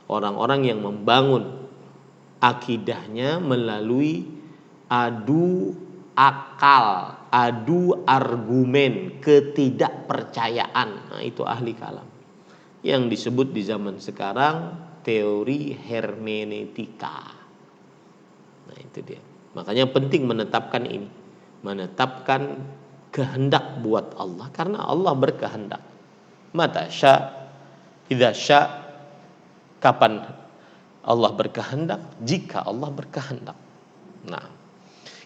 Orang-orang yang membangun akidahnya melalui adu akal, adu argumen, ketidakpercayaan. Nah, itu ahli kalam. Yang disebut di zaman sekarang teori hermeneutika. Nah, itu dia. Makanya penting menetapkan ini. Menetapkan kehendak buat Allah, karena Allah berkehendak. Mata sya, idza sya, kapan Allah berkehendak? Jika Allah berkehendak. Nah,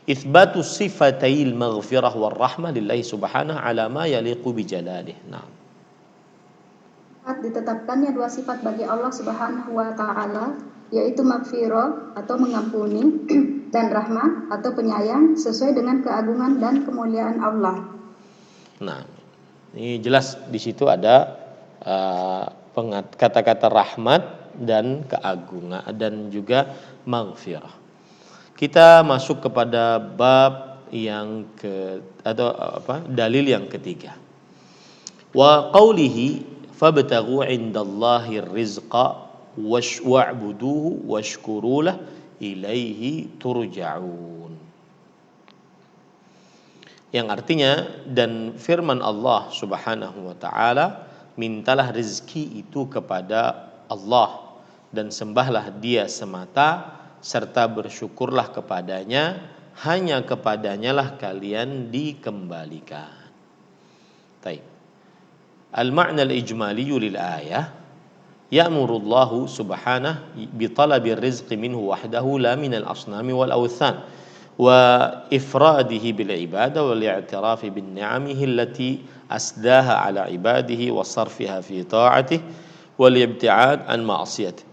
itsbatu sifatayil maghfirah war rahmah lillahi subhanahu ala ma yaliqu bi jalalih. Nah, ditetapkannya dua sifat bagi Allah Subhanahu wa taala, yaitu maghfirah atau mengampuni dan rahmah atau penyayang sesuai dengan keagungan dan kemuliaan Allah. Nah, ini jelas di situ ada kata-kata rahmat dan keagungan dan juga maghfirah. Kita masuk kepada bab yang dalil yang ketiga. Wa qawlihi fabtaghu 'indallahi rizqa wa'buduhu washkuru lahu ilaihi turja'un. Yang artinya, dan firman Allah Subhanahu wa taala, mintalah rezeki itu kepada Allah dan sembahlah Dia semata serta bersyukurlah kepadanya, hanya kepadanya lah kalian dikembalikan. Baik. Al-ma'na al-ijmali lil ayah, ya'murullahu subhanahu bi talabi rizqi minhu wahdahu la min al-asnami wal awthan wa ifradihi bil ibadah wal i'tirafi bin ni'amihi allati asdaha ala ibadihi wa sarfiha fi ta'atihi wal ibti'ad an ma'siyatihi.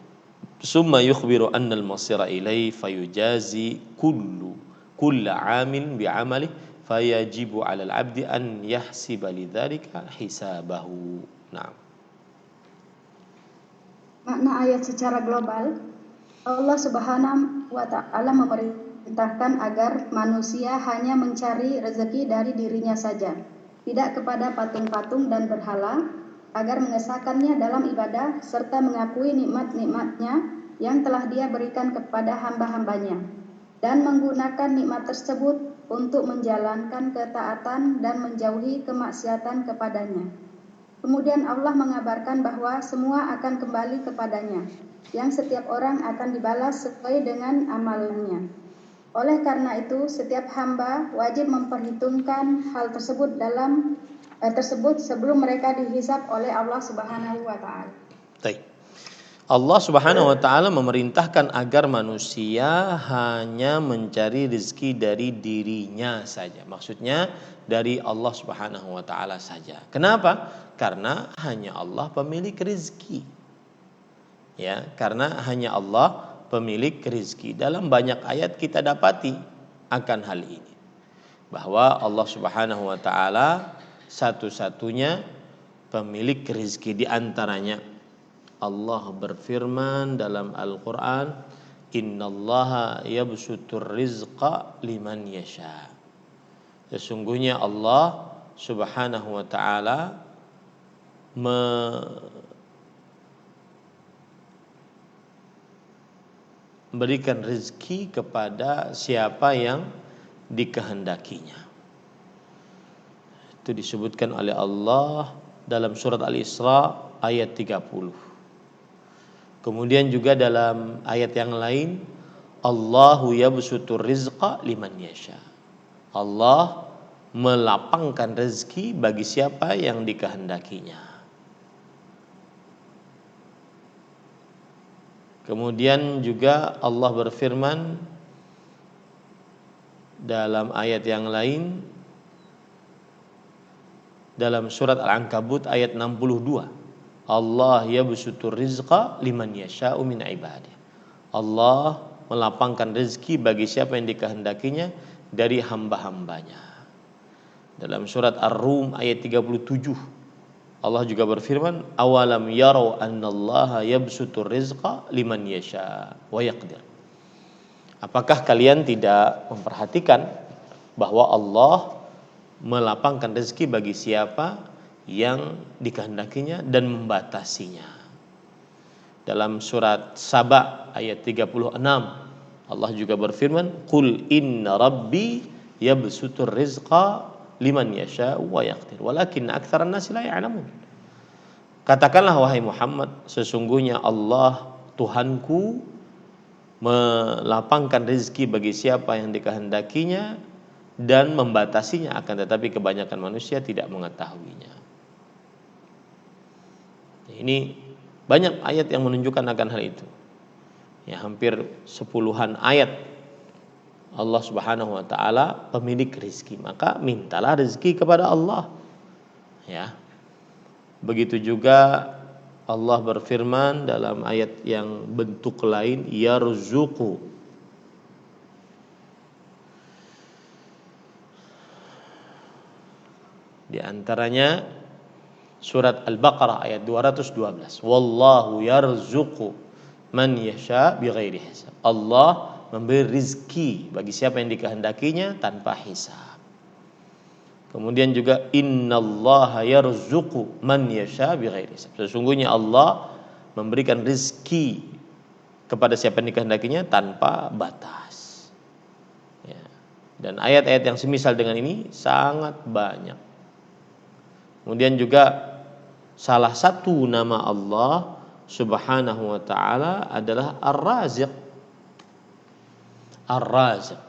Summa yukhbiru anna al-masira ilayhi fayujazi kulla 'amil bi'amalihi fayajibu 'ala al-'abdi an yahsiba lidzalika hisabahu. Nah, makna ayat secara global, Allah Subhanahu wa taala memerintahkan agar manusia hanya mencari rezeki dari dirinya saja, tidak kepada patung-patung dan berhala, agar mengesahkannya dalam ibadah serta mengakui nikmat-nikmatnya yang telah Dia berikan kepada hamba-hambanya, dan menggunakan nikmat tersebut untuk menjalankan ketaatan dan menjauhi kemaksiatan kepadanya. Kemudian Allah mengabarkan bahwa semua akan kembali kepadanya, yang setiap orang akan dibalas sesuai dengan amalannya. Oleh karena itu, setiap hamba wajib memperhitungkan hal tersebut sebelum mereka dihisab oleh Allah Subhanahu wa taala. Baik. Allah Subhanahu wa taala memerintahkan agar manusia hanya mencari rezeki dari dirinya saja. Maksudnya dari Allah Subhanahu wa taala saja. Kenapa? Karena hanya Allah pemilik rezeki. Ya, karena hanya Allah pemilik rezeki. Dalam banyak ayat kita dapati akan hal ini. Bahwa Allah Subhanahu wa taala satu-satunya pemilik rezeki. Di antaranya Allah berfirman dalam Al-Quran, innallaha yabsutur rizqa liman yasha. Sesungguhnya Allah Subhanahu wa taala memberikan rezeki kepada siapa yang dikehendakinya. Itu disebutkan oleh Allah dalam surat Al-Isra ayat 30. Kemudian juga dalam ayat yang lain, Allahu yabsutur rizqa liman yasha. Allah melapangkan rezeki bagi siapa yang dikehendakinya. Kemudian juga Allah berfirman dalam ayat yang lain dalam surat Al-Ankabut ayat 62. Allah yabsutur rizqa liman yasha'u min ibadihi. Allah melapangkan rezeki bagi siapa yang dikehendakinya dari hamba-hambanya. Dalam surat Ar-Rum ayat 37 Allah juga berfirman, awalam yarau annallaha yabsutur rizqa liman yasha wa yaqdir. Apakah kalian tidak memperhatikan bahwa Allah melapangkan rezeki bagi siapa yang dikehendakinya dan membatasinya. Dalam surat Saba ayat 36 Allah juga berfirman, qul inna rabbi yabsutur rizqa liman yasha wa yaqdir walakin aktsaran nasi la ya'lamun. Katakanlah wahai Muhammad, sesungguhnya Allah Tuhanku melapangkan rezeki bagi siapa yang dikehendakinya dan membatasinya, akan tetapi kebanyakan manusia tidak mengetahuinya. Ini banyak ayat yang menunjukkan akan hal itu. Ya, hampir 10-an ayat Allah Subhanahu wa taala pemilik rezeki, maka mintalah rezeki kepada Allah. Ya. Begitu juga Allah berfirman dalam ayat yang bentuk lain, yarzuqu. Di antaranya surat Al-Baqarah ayat 212. Wallahu yarzuqu man yasha bighairi hisab. Allah memberi rizki bagi siapa yang dikehendakinya tanpa hisab. Kemudian juga innallaha yarzuqu man yasha bighairi hisab. Sesungguhnya Allah memberikan rizki kepada siapa yang dikehendakinya tanpa batas. Ya. Dan ayat-ayat yang semisal dengan ini sangat banyak. Kemudian juga salah satu nama Allah Subhanahu wa taala adalah Ar-Raziq. Ar-Raziq.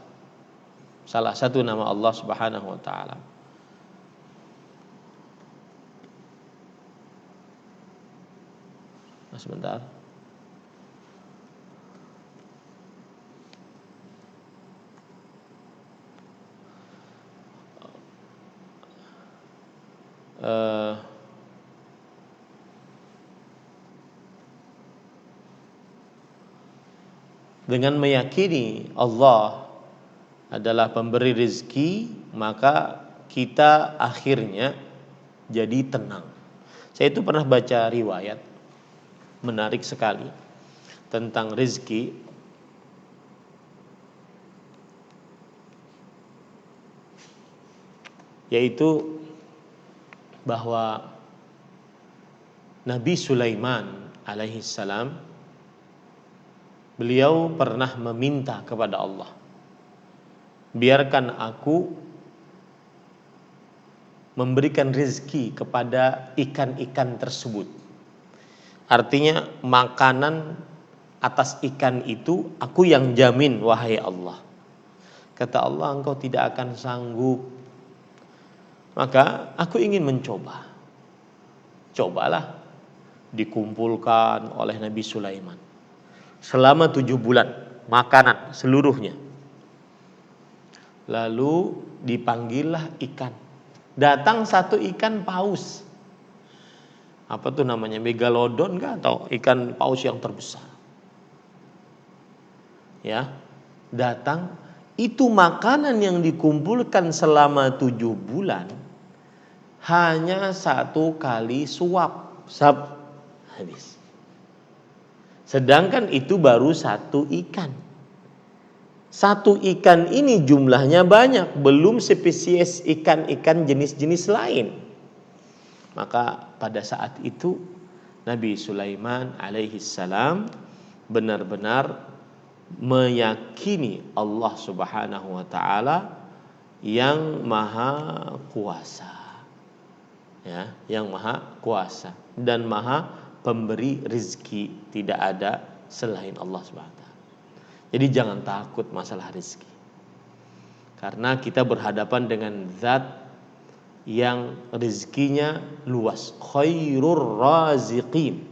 Salah satu nama Allah Subhanahu wa taala. Sebentar. Dengan meyakini Allah adalah pemberi rezeki, maka kita akhirnya jadi tenang. Saya itu pernah baca riwayat menarik sekali tentang rezeki, yaitu bahwa Nabi Sulaiman alaihi salam beliau pernah meminta kepada Allah, biarkan aku memberikan rezeki kepada ikan-ikan tersebut. Artinya makanan atas ikan itu aku yang jamin, wahai Allah. Kata Allah, engkau tidak akan sanggup. Maka aku ingin mencoba. Cobalah. Dikumpulkan oleh Nabi Sulaiman selama 7 bulan makanan seluruhnya. Lalu dipanggillah ikan. Datang satu ikan paus. Apa tuh namanya? Megalodon kah atau ikan paus yang terbesar? Ya. Datang, itu makanan yang dikumpulkan selama 7 bulan hanya 1 kali suap. Habis. Sedangkan itu baru 1 ikan. 1 ikan ini jumlahnya banyak, belum spesies ikan-ikan jenis-jenis lain. Maka pada saat itu Nabi Sulaiman alaihi salam benar-benar meyakini Allah Subhanahu wa taala yang maha kuasa. Ya, yang maha kuasa dan maha pemberi rezeki, tidak ada selain Allah Subhanahu wa taala. Jadi jangan takut masalah rezeki. Karena kita berhadapan dengan zat yang rezekinya luas, khairur raziqin.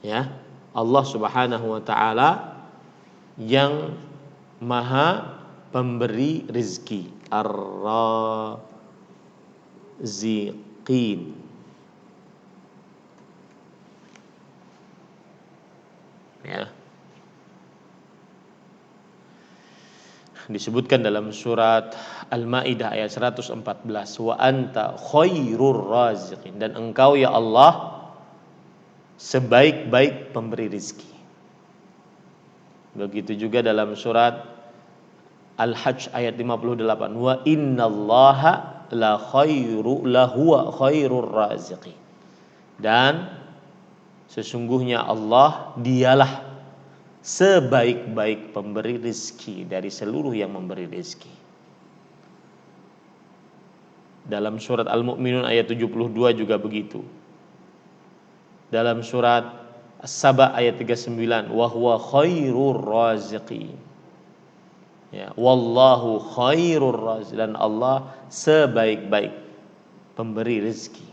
Ya, Allah Subhanahu wa taala yang maha pemberi rezeki, ar-raziqin. Ya. Disebutkan dalam surat Al-Maidah ayat 114, wa anta khairur raziqin, dan engkau ya Allah sebaik-baik pemberi rezeki. Begitu juga dalam surat Al-Hajj ayat 58, wa innallaha lahuwa khairur raziqin, dan sesungguhnya Allah dialah sebaik-baik pemberi rezeki dari seluruh yang memberi rezeki. Dalam surat Al-Mu'minun ayat 72 juga begitu. Dalam surat As-Saba ayat 39, wa huwa khairur raziqin. Ya, wallahu khairur raziqin, dan Allah sebaik-baik pemberi rezeki.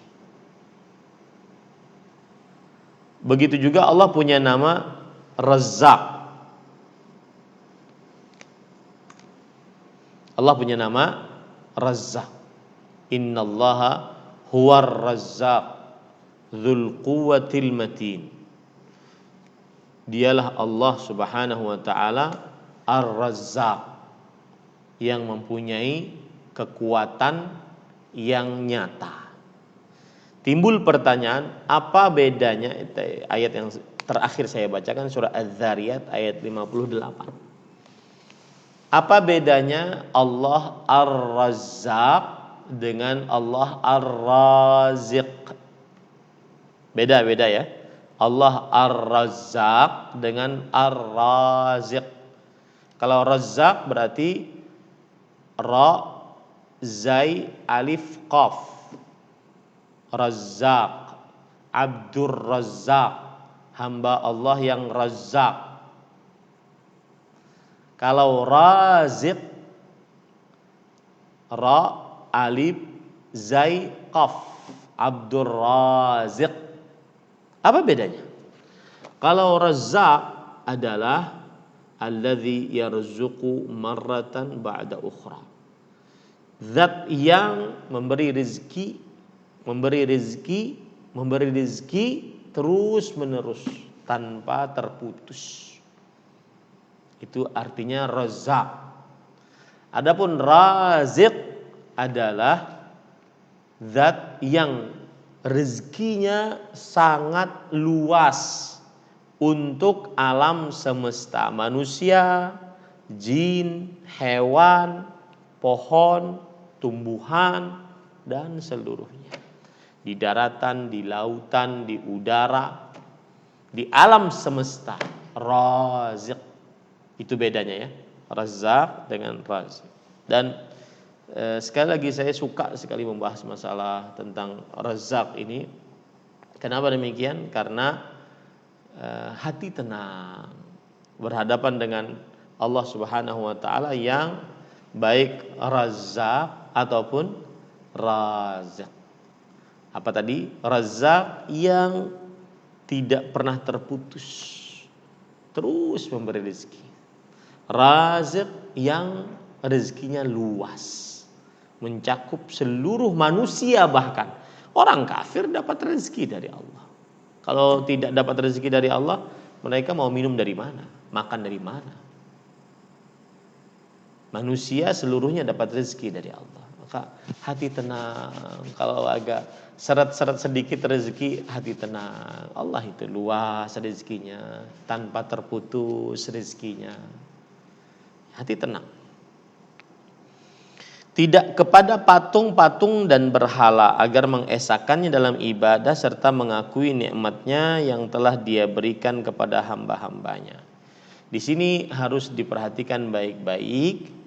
Begitu juga Allah punya nama Razzaq. Allah punya nama Razzaq. Innallaha huwar razzaq dzul quwwatil matin. Dialah Allah Subhanahu wa taala Ar-Razzaq, yang mempunyai kekuatan yang nyata. Timbul pertanyaan, apa bedanya ayat yang terakhir saya bacakan, surah Az-Zariyat ayat 58. Apa bedanya Allah Ar-Razzaq dengan Allah Ar-Raziq? Beda-beda ya. Allah Ar-Razzaq dengan Ar-Raziq. Kalau Razzaq berarti Ra, Zai, Alif, Qaf. Razzaq, Abdur Razzaq, hamba Allah yang Razzaq. Kalau Raziq, Ra, Alif, Zai, Qaf, Abdur Raziq. Apa bedanya? Kalau Razzaq adalah alladzi yarzuqu marratan ba'da ukhra, zat yang memberi rezeki terus menerus tanpa terputus. Itu artinya Razzaq. Adapun Raziq adalah zat yang rezekinya sangat luas untuk alam semesta, manusia, jin, hewan, pohon, tumbuhan, dan seluruhnya. Di daratan, di lautan, di udara, di alam semesta, Raziq. Itu bedanya ya. Razzaq dengan Raziq. Dan sekali lagi saya suka sekali membahas masalah tentang Razzaq ini. Kenapa demikian? Karena hati tenang berhadapan dengan Allah Subhanahu wa taala yang baik Razzaq ataupun Raziq. Apa tadi? Razzaq yang tidak pernah terputus, terus memberi rezeki. Raziq yang rezekinya luas, mencakup seluruh manusia, bahkan orang kafir dapat rezeki dari Allah. Kalau tidak dapat rezeki dari Allah, mereka mau minum dari mana? Makan dari mana? Manusia seluruhnya dapat rezeki dari Allah. Maka hati tenang. Kalau agak seret-seret sedikit rezeki, hati tenang. Allah itu luas rezekinya, tanpa terputus rezekinya. Hati tenang. Tidak kepada patung-patung dan berhala agar mengesakannya dalam ibadah serta mengakui nikmatnya yang telah Dia berikan kepada hamba-hambanya. Di sini harus diperhatikan baik-baik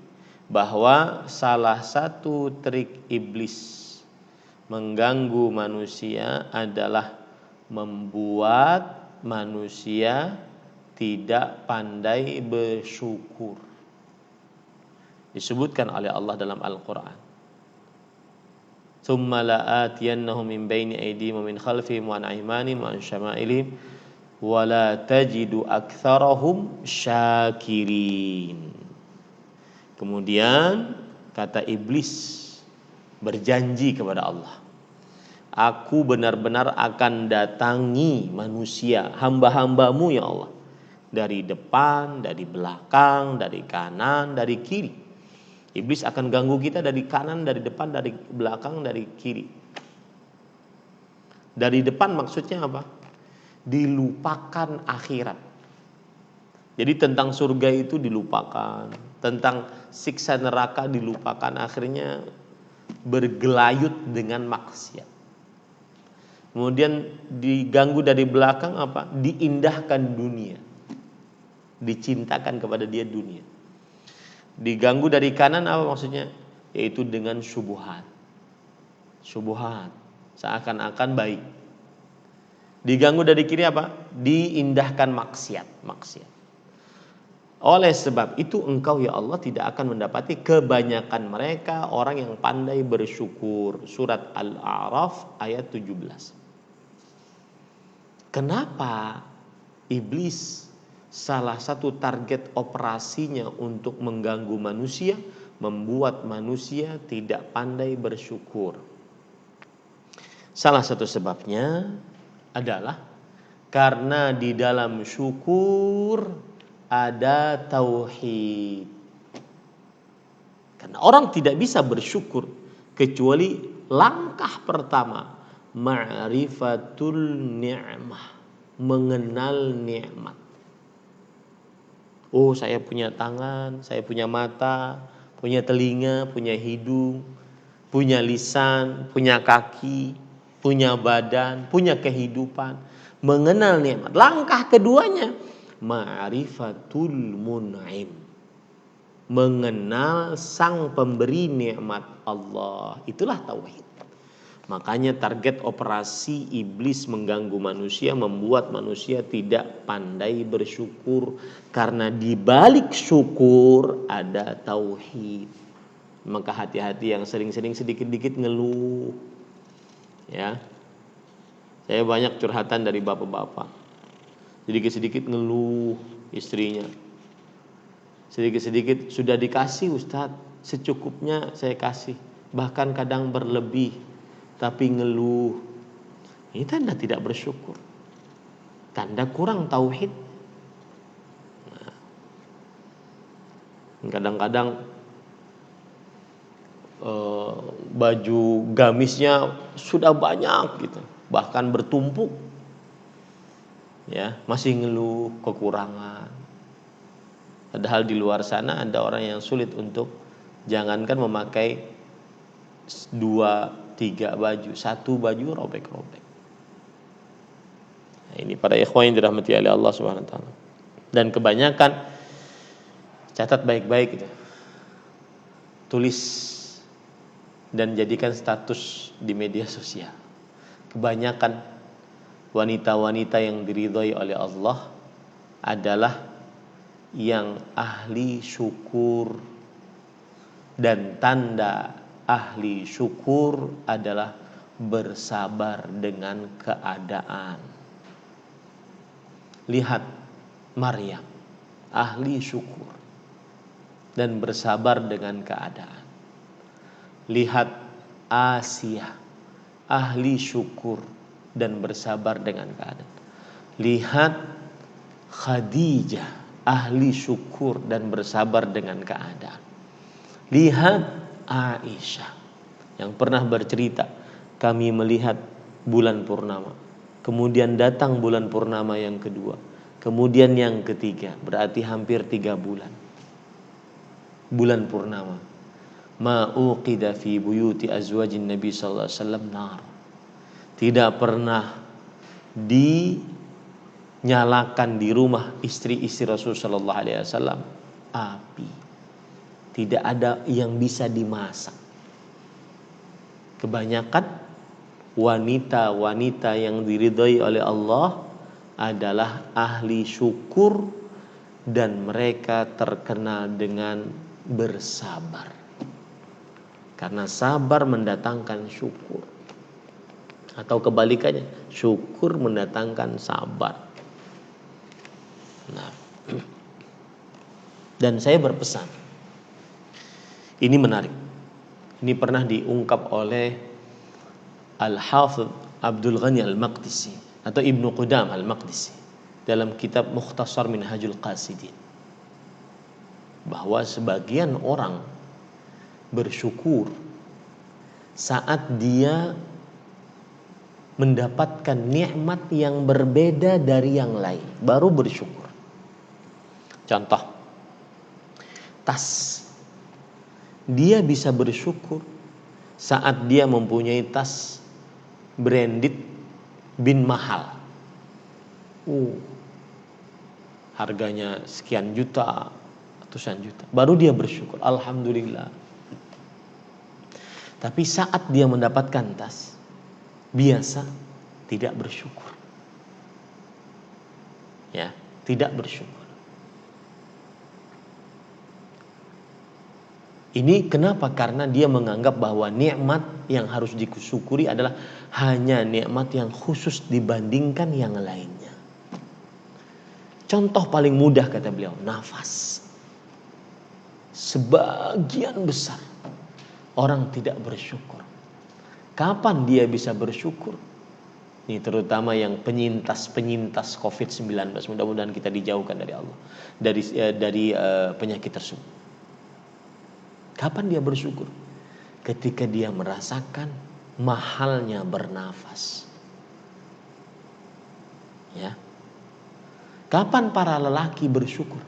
bahwa salah satu trik iblis mengganggu manusia adalah membuat manusia tidak pandai bersyukur. Disebutkan oleh Allah dalam Al-Quran. Tsumma la'atiyannahum min baini aydihim wa min khalfihim wa an aymanihim wa an syama'ilihim wa la tajidu aktsarahum syakirin. Kemudian kata iblis berjanji kepada Allah, aku benar-benar akan datangi manusia, hamba-hambamu ya Allah, dari depan, dari belakang, dari kanan, dari kiri. Iblis akan ganggu kita dari kanan, dari depan, dari belakang, dari kiri. Dari depan maksudnya apa? Dilupakan akhirat. Jadi tentang surga itu dilupakan, tentang siksa neraka dilupakan, akhirnya bergelayut dengan maksiat. Kemudian diganggu dari belakang apa? Diindahkan dunia. Dicintakan kepada dia dunia. Diganggu dari kanan apa maksudnya? Yaitu dengan syubhat. Syubhat, seakan-akan baik. Diganggu dari kiri apa? Diindahkan maksiat. Oleh sebab itu engkau ya Allah tidak akan mendapati kebanyakan mereka orang yang pandai bersyukur. Surat Al-A'raf ayat 17. Kenapa iblis salah satu target operasinya untuk mengganggu manusia, membuat manusia tidak pandai bersyukur? Salah satu sebabnya adalah karena di dalam syukur ada tauhid. Karena orang tidak bisa bersyukur kecuali langkah pertama, ma'rifatul ni'mah, mengenal nikmat. Oh, saya punya tangan, saya punya mata, punya telinga, punya hidung, punya lisan, punya kaki, punya badan, punya kehidupan. Mengenal nikmat. Langkah keduanya, ma'rifatul mun'im, mengenal sang pemberi nikmat Allah. Itulah tauhid. Makanya target operasi iblis mengganggu manusia, membuat manusia tidak pandai bersyukur. Karena di balik syukur ada tauhid. Maka hati-hati yang sering-sering sedikit-dikit ngeluh. Ya, saya banyak curhatan dari bapak-bapak. Sedikit-sedikit ngeluh istrinya. Sedikit-sedikit sudah dikasih Ustadz, secukupnya saya kasih. Bahkan kadang berlebih. Tapi ngeluh, ini tanda tidak bersyukur, tanda kurang tauhid. Kadang-kadang baju gamisnya sudah banyak gitu, bahkan bertumpuk, ya masih ngeluh kekurangan. Padahal di luar sana ada orang yang sulit untuk, jangankan memakai 2-3 baju, 1 baju robek-robek. Nah, ini para ikhwan yang dirahmati oleh Allah Subhanahu wa taala. Dan kebanyakan, catat baik-baik gitu, tulis dan jadikan status di media sosial. Kebanyakan wanita-wanita yang diridhoi oleh Allah adalah yang ahli syukur, dan tanda ahli syukur adalah bersabar dengan keadaan. Lihat Maryam, ahli syukur dan bersabar dengan keadaan. Lihat Asia, ahli syukur dan bersabar dengan keadaan. Lihat Khadijah, ahli syukur dan bersabar dengan keadaan. Lihat Aisyah yang pernah bercerita, kami melihat bulan purnama, kemudian datang bulan purnama yang kedua, kemudian yang ketiga, berarti hampir 3 bulan. Bulan purnama. Ma uqida fi buyuti azwajin Nabi sallallahu alaihi wasallam nar. Tidak pernah dinyalakan di rumah istri-istri Rasul sallallahu alaihi wasallam api. Tidak ada yang bisa dimasak. Kebanyakan wanita-wanita yang diridhai oleh Allah adalah ahli syukur dan mereka terkenal dengan bersabar. Karena sabar mendatangkan syukur. Atau kebalikannya, syukur mendatangkan sabar. Nah, dan saya berpesan, ini menarik. Ini pernah diungkap oleh Al-Hafidh Abdul Ghani Al-Maqdisi atau Ibnu Qudam Al-Maqdisi dalam kitab Mukhtasar Minhajul Qasidin, bahwa sebagian orang bersyukur saat dia mendapatkan nikmat yang berbeda dari yang lain, baru bersyukur. Contoh, tas. Dia bisa bersyukur saat dia mempunyai tas branded bin mahal. Harganya sekian juta, ratusan juta. Baru dia bersyukur, alhamdulillah. Tapi saat dia mendapatkan tas biasa, tidak bersyukur. Ya, tidak bersyukur. Ini kenapa? Karena dia menganggap bahwa nikmat yang harus disyukuri adalah hanya nikmat yang khusus dibandingkan yang lainnya. Contoh paling mudah kata beliau, nafas. Sebagian besar orang tidak bersyukur. Kapan dia bisa bersyukur? Ini terutama yang penyintas COVID-19. Mudah-mudahan kita dijauhkan dari Allah, dari penyakit tersebut. Kapan dia bersyukur? Ketika dia merasakan mahalnya bernafas. Ya. Kapan para lelaki bersyukur?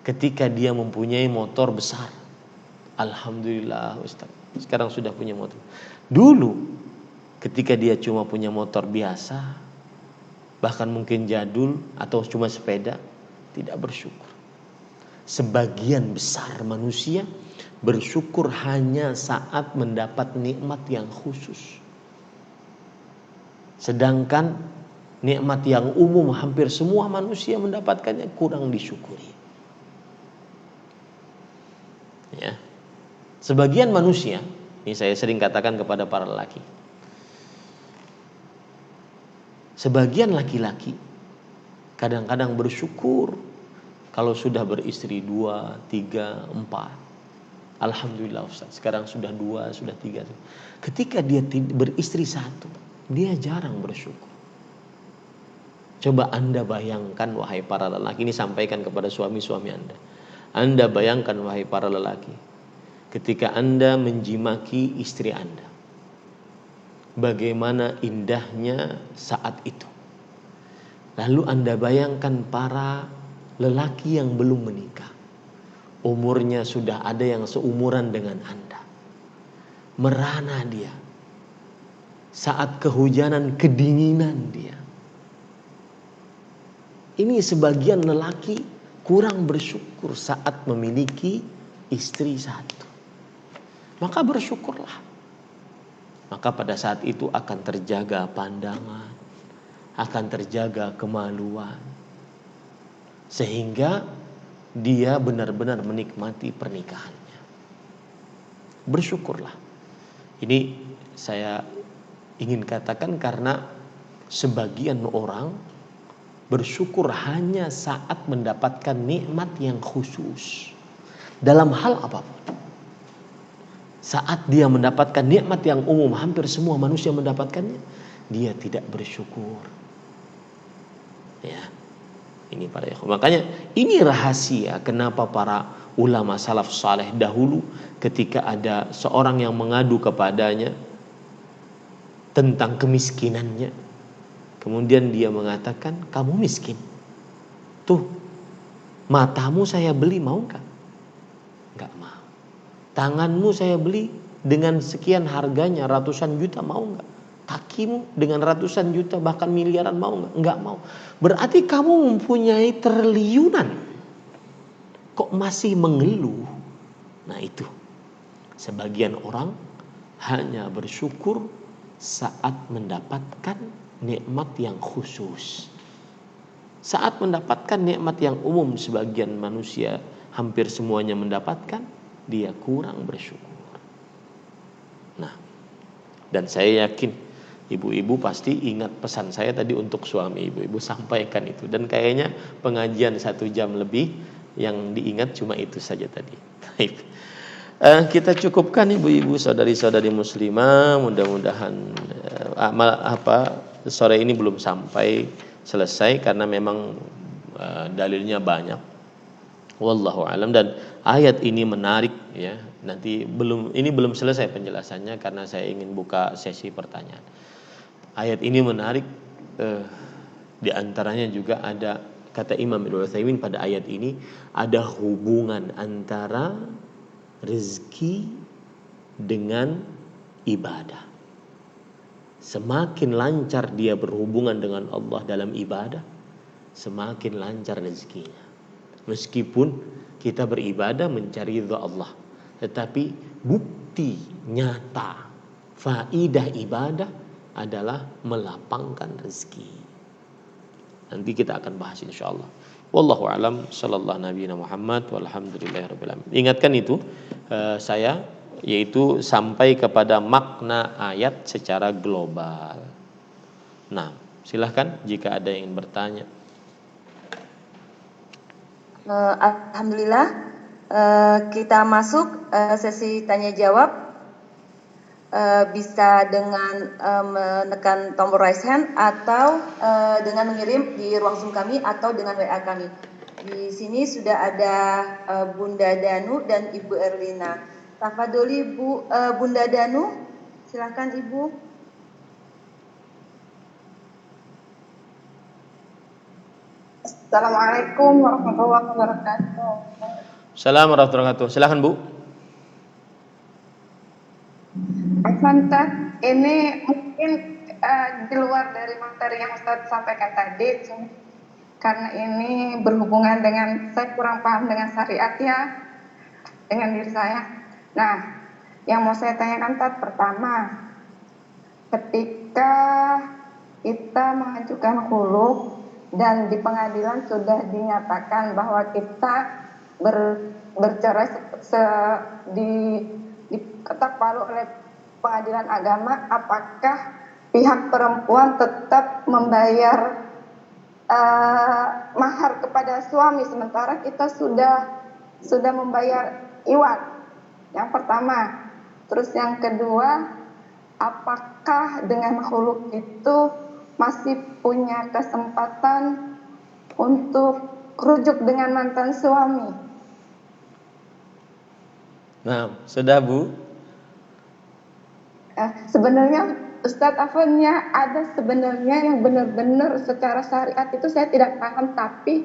Ketika dia mempunyai motor besar. Alhamdulillah Ustaz, sekarang sudah punya motor. Dulu ketika dia cuma punya motor biasa, bahkan mungkin jadul atau cuma sepeda, tidak bersyukur. Sebagian besar manusia bersyukur hanya saat mendapat nikmat yang khusus. Sedangkan nikmat yang umum hampir semua manusia mendapatkannya kurang disyukuri. Ya. Sebagian manusia, ini saya sering katakan kepada para lelaki. Sebagian laki-laki kadang-kadang bersyukur kalau sudah beristri 2, 3, 4. Alhamdulillah Ustaz, sekarang sudah 2, sudah 3. Ketika dia beristri 1, dia jarang bersyukur. Coba Anda bayangkan wahai para lelaki, ini sampaikan kepada suami-suami Anda. Anda bayangkan wahai para lelaki, ketika Anda menjimaki istri Anda, bagaimana indahnya saat itu. Lalu Anda bayangkan para lelaki yang belum menikah, umurnya sudah ada yang seumuran dengan Anda. Merana dia saat kehujanan, kedinginan dia. Ini sebagian lelaki kurang bersyukur saat memiliki istri satu. Maka bersyukurlah. Maka pada saat itu akan terjaga pandangan, akan terjaga kemaluan, sehingga dia benar-benar menikmati pernikahannya. Bersyukurlah. Ini saya ingin katakan karena sebagian orang bersyukur hanya saat mendapatkan nikmat yang khusus dalam hal apapun. Saat dia mendapatkan nikmat yang umum, hampir semua manusia mendapatkannya, dia tidak bersyukur. Ya, ini para ikhwan. Makanya ini rahasia kenapa para ulama salaf saleh dahulu ketika ada seorang yang mengadu kepadanya tentang kemiskinannya, kemudian dia mengatakan, kamu miskin, tuh matamu saya beli, mau nggak? Nggak mau. Tanganmu saya beli dengan sekian harganya, ratusan juta, mau nggak? Kakimu dengan ratusan juta bahkan miliaran, mau nggak? Nggak mau. Berarti kamu mempunyai triliunan, kok masih mengeluh? Nah itu, sebagian orang hanya bersyukur saat mendapatkan nikmat yang khusus. Saat mendapatkan nikmat yang umum, sebagian manusia hampir semuanya mendapatkan, dia kurang bersyukur. Nah, dan saya yakin ibu-ibu pasti ingat pesan saya tadi untuk suami. Ibu-ibu sampaikan itu, dan kayaknya pengajian 1 jam lebih yang diingat cuma itu saja tadi. Baik. Kita cukupkan ibu-ibu, saudari-saudari muslimah. Mudah-mudahan sore ini belum sampai selesai karena memang dalilnya banyak. Wallahu alam. Dan ayat ini menarik ya. Nanti belum selesai penjelasannya karena saya ingin buka sesi pertanyaan. Ayat ini menarik, di antaranya juga ada kata Imam Ibnu Utsaimin pada ayat ini ada hubungan antara rezeki dengan ibadah. Semakin lancar dia berhubungan dengan Allah dalam ibadah, semakin lancar rezekinya. Meskipun kita beribadah mencari ridha Allah, tetapi bukti nyata faidah ibadah adalah melapangkan rezeki. Nanti kita akan bahas insyaallah. Wallahu alam, sallallahu nabiyana Muhammad walhamdulillahirabbil alamin. Ingatkan itu saya, yaitu sampai kepada makna ayat secara global. Nah, silahkan jika ada yang ingin bertanya. Alhamdulillah, kita masuk sesi tanya jawab. Bisa dengan menekan tombol raise hand atau dengan mengirim di ruang Zoom kami atau dengan WA kami. Di sini sudah ada Bunda Danu dan Ibu Erlina. Tafadholi Bunda Danu, silakan Ibu. Assalamualaikum warahmatullahi wabarakatuh. Assalamualaikum warahmatullahi wabarakatuh. Silakan Bu. Ustaz, ini mungkin di luar dari materi yang Ustaz sampaikan tadi, karena ini berhubungan dengan saya kurang paham dengan syariat ya, dengan diri saya. Nah, yang mau saya tanyakan Ustaz, pertama, ketika kita mengajukan khuluf dan di pengadilan sudah dinyatakan bahwa kita bercerai diketok palu oleh pengadilan agama, apakah pihak perempuan tetap membayar mahar kepada suami sementara kita sudah membayar iwat? Yang pertama. Terus yang kedua, apakah dengan khuluf itu masih punya kesempatan untuk rujuk dengan mantan suami? Nah, sudah Bu. Sebenarnya Ustadz Afwannya ada sebenarnya yang benar-benar secara syariat itu saya tidak paham, tapi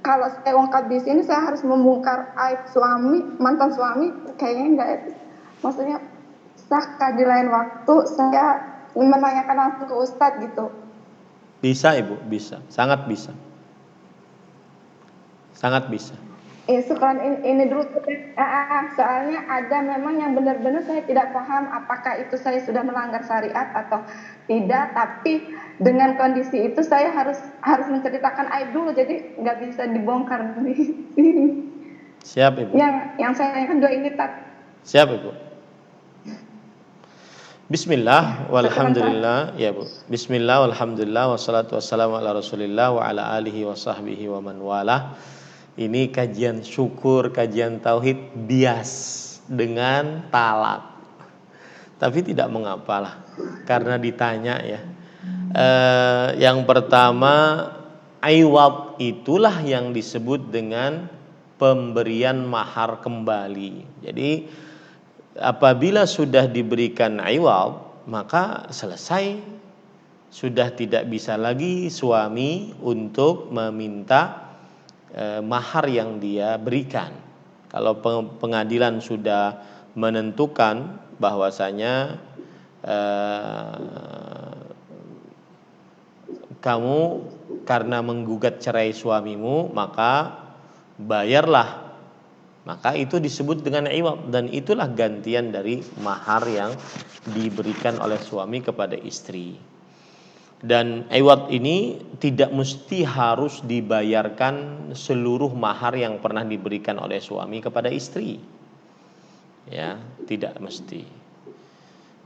kalau saya ungkap di sini saya harus membongkar aib mantan suami, kayaknya enggak, maksudnya sahkah di lain waktu saya menanyakan langsung ke Ustadz gitu. Bisa Ibu, bisa, sangat bisa. Sangat bisa. Syukran, ini dulu. Soalnya ada memang yang benar-benar saya tidak paham apakah itu saya sudah melanggar syariat atau tidak, tapi dengan kondisi itu saya harus menceritakan aib dulu, jadi nggak bisa dibongkar di sini. Siap Ibu. Yang saya kan dua ini tak. Siap Ibu. Bismillah walhamdulillah ya Bu. Bismillah walhamdulillah wassalatu wassalamu ala Rasulillah wa ala alihi wa sahbihi wa man walah. Ini kajian syukur, kajian tauhid bias dengan talak. Tapi tidak mengapalah, karena ditanya ya. Yang pertama, iwad itulah yang disebut dengan pemberian mahar kembali. Jadi apabila sudah diberikan iwad, maka selesai. Sudah tidak bisa lagi suami untuk meminta mahar yang dia berikan. Kalau pengadilan sudah menentukan bahwasanya kamu karena menggugat cerai suamimu, maka bayarlah, maka itu disebut dengan iwad, dan itulah gantian dari mahar yang diberikan oleh suami kepada istri. Dan iwad ini tidak mesti harus dibayarkan seluruh mahar yang pernah diberikan oleh suami kepada istri. Ya, tidak mesti.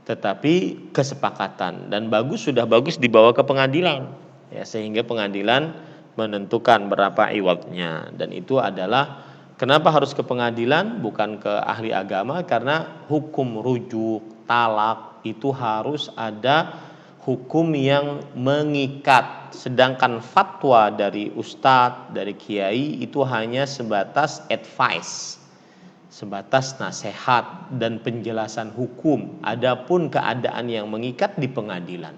Tetapi kesepakatan, dan sudah bagus dibawa ke pengadilan. Ya, sehingga pengadilan menentukan berapa iwadnya, dan itu adalah kenapa harus ke pengadilan, bukan ke ahli agama, karena hukum rujuk, talak itu harus ada hukum yang mengikat, sedangkan fatwa dari ustadz, dari kiai itu hanya sebatas advice, sebatas nasihat dan penjelasan hukum. Adapun keadaan yang mengikat di pengadilan,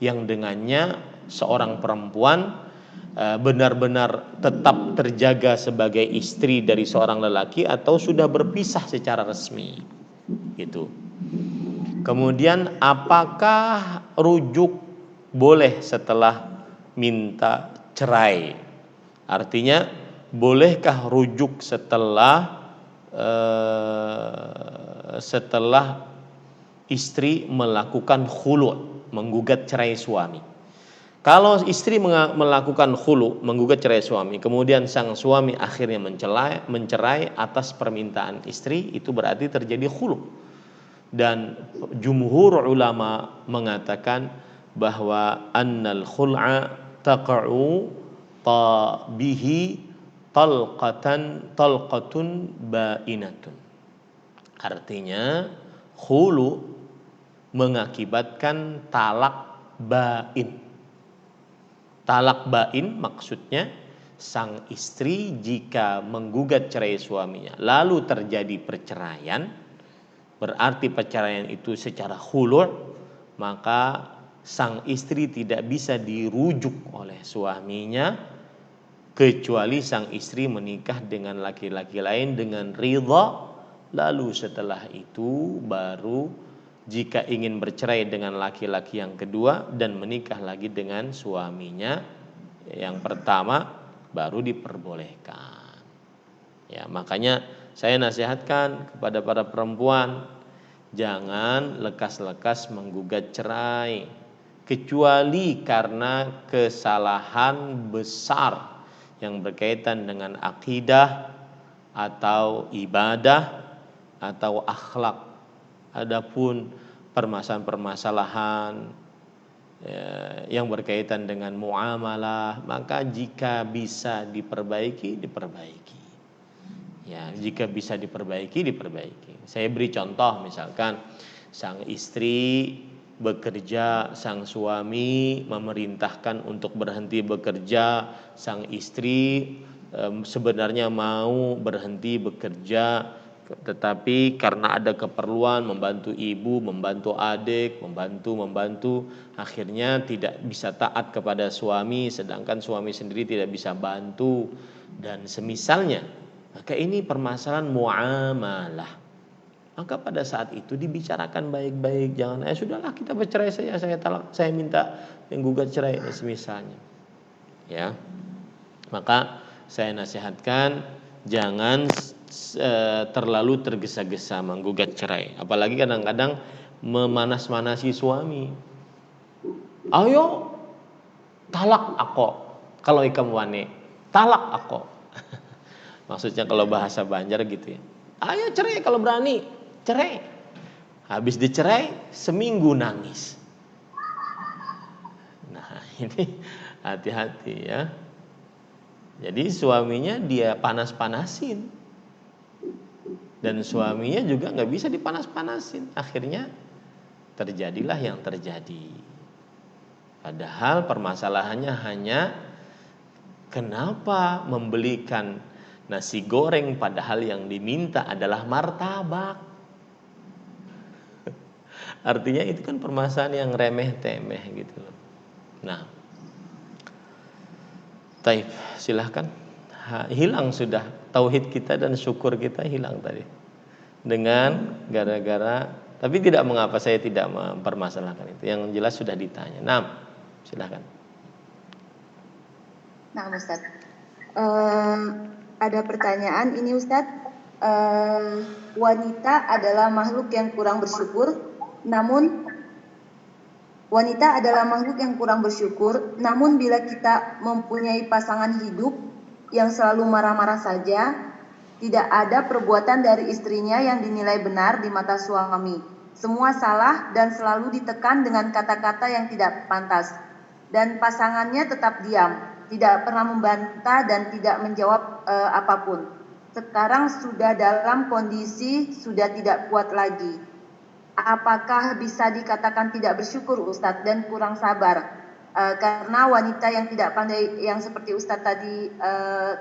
yang dengannya seorang perempuan benar-benar tetap terjaga sebagai istri dari seorang lelaki atau sudah berpisah secara resmi, gitu. Kemudian apakah rujuk boleh setelah minta cerai? Artinya bolehkah rujuk setelah istri melakukan khulu', menggugat cerai suami? Kalau istri melakukan khulu', menggugat cerai suami, kemudian sang suami akhirnya mencerai atas permintaan istri, itu berarti terjadi khulu'. Dan jumhur ulama mengatakan bahwa annal khul'a taqa'u bihi talqatun ba'inatun. Artinya khulu mengakibatkan talak ba'in. Talak ba'in maksudnya sang istri jika menggugat cerai suaminya lalu terjadi perceraian, berarti perceraian itu secara khulu', maka sang istri tidak bisa dirujuk oleh suaminya kecuali sang istri menikah dengan laki-laki lain dengan ridha. Lalu setelah itu baru jika ingin bercerai dengan laki-laki yang kedua dan menikah lagi dengan suaminya yang pertama, baru diperbolehkan. Ya, makanya saya nasihatkan kepada para perempuan, jangan lekas-lekas menggugat cerai kecuali karena kesalahan besar yang berkaitan dengan akidah atau ibadah atau akhlak. Adapun permasalahan-permasalahan yang berkaitan dengan muamalah, maka jika bisa diperbaiki. Ya, jika bisa diperbaiki. Saya beri contoh, misalkan sang istri bekerja, sang suami memerintahkan untuk berhenti bekerja, sang istri sebenarnya mau berhenti bekerja, tetapi karena ada keperluan membantu ibu, membantu adik, membantu, akhirnya tidak bisa taat kepada suami, sedangkan suami sendiri tidak bisa bantu dan semisalnya. Maka ini permasalahan muamalah. Maka pada saat itu dibicarakan baik-baik, jangan sudahlah kita bercerai saja, saya talak, saya minta yang gugat cerai dan semisalnya. Ya. Maka saya nasihatkan jangan terlalu tergesa-gesa menggugat cerai. Apalagi kadang-kadang memanas-manasi suami. Ayo talak aku kalau ikam wane, talak aku. Maksudnya kalau bahasa Banjar gitu ya. Ayo cerai kalau berani, cerai. Habis dicerai seminggu nangis. Nah ini hati-hati ya. Jadi suaminya dia panas-panasin, dan suaminya juga nggak bisa dipanas-panasin. Akhirnya terjadilah yang terjadi. Padahal permasalahannya hanya kenapa membelikan nasi goreng padahal yang diminta adalah martabak. Artinya itu kan permasalahan yang remeh-temeh gitu loh. Nah, taib, silahkan. Hilang sudah tauhid kita dan syukur kita hilang tadi. Dengan gara-gara, tapi tidak mengapa saya tidak mempermasalahkan itu. Yang jelas sudah ditanya. Nah, silahkan. Nah, Ustaz. Ada pertanyaan ini, Ustaz. Wanita adalah makhluk yang kurang bersyukur, namun bila kita mempunyai pasangan hidup yang selalu marah-marah saja, tidak ada perbuatan dari istrinya yang dinilai benar di mata suami. Semua salah dan selalu ditekan dengan kata-kata yang tidak pantas. Dan pasangannya tetap diam, tidak pernah membantah dan tidak menjawab apapun. Sekarang sudah dalam kondisi sudah tidak kuat lagi. Apakah bisa dikatakan tidak bersyukur, Ustadz, dan kurang sabar? Karena wanita yang tidak pandai, yang seperti Ustadz tadi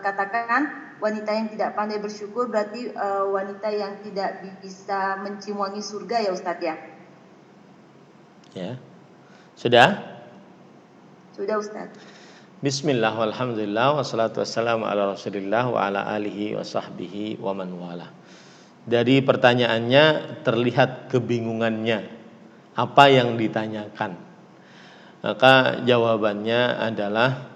katakan, wanita yang tidak pandai bersyukur berarti wanita yang tidak bisa mencium wangi surga ya, Ustadz ya? Ya, sudah? Sudah, Ustadz. Bismillah, walhamdulillah, wassalatu wassalamu ala rasulillah wa ala alihi wa sahbihi wa man wala. Dari pertanyaannya terlihat kebingungannya apa yang ditanyakan. Maka jawabannya adalah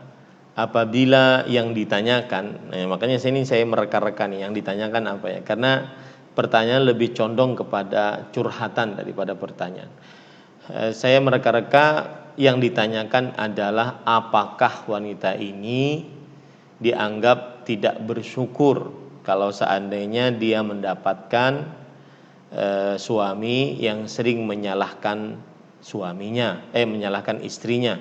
apabila yang ditanyakan, makanya saya mereka-reka nih yang ditanyakan apa ya, karena pertanyaan lebih condong kepada curhatan daripada pertanyaan. Saya mereka-reka yang ditanyakan adalah apakah wanita ini dianggap tidak bersyukur kalau seandainya dia mendapatkan suami yang sering menyalahkan menyalahkan istrinya,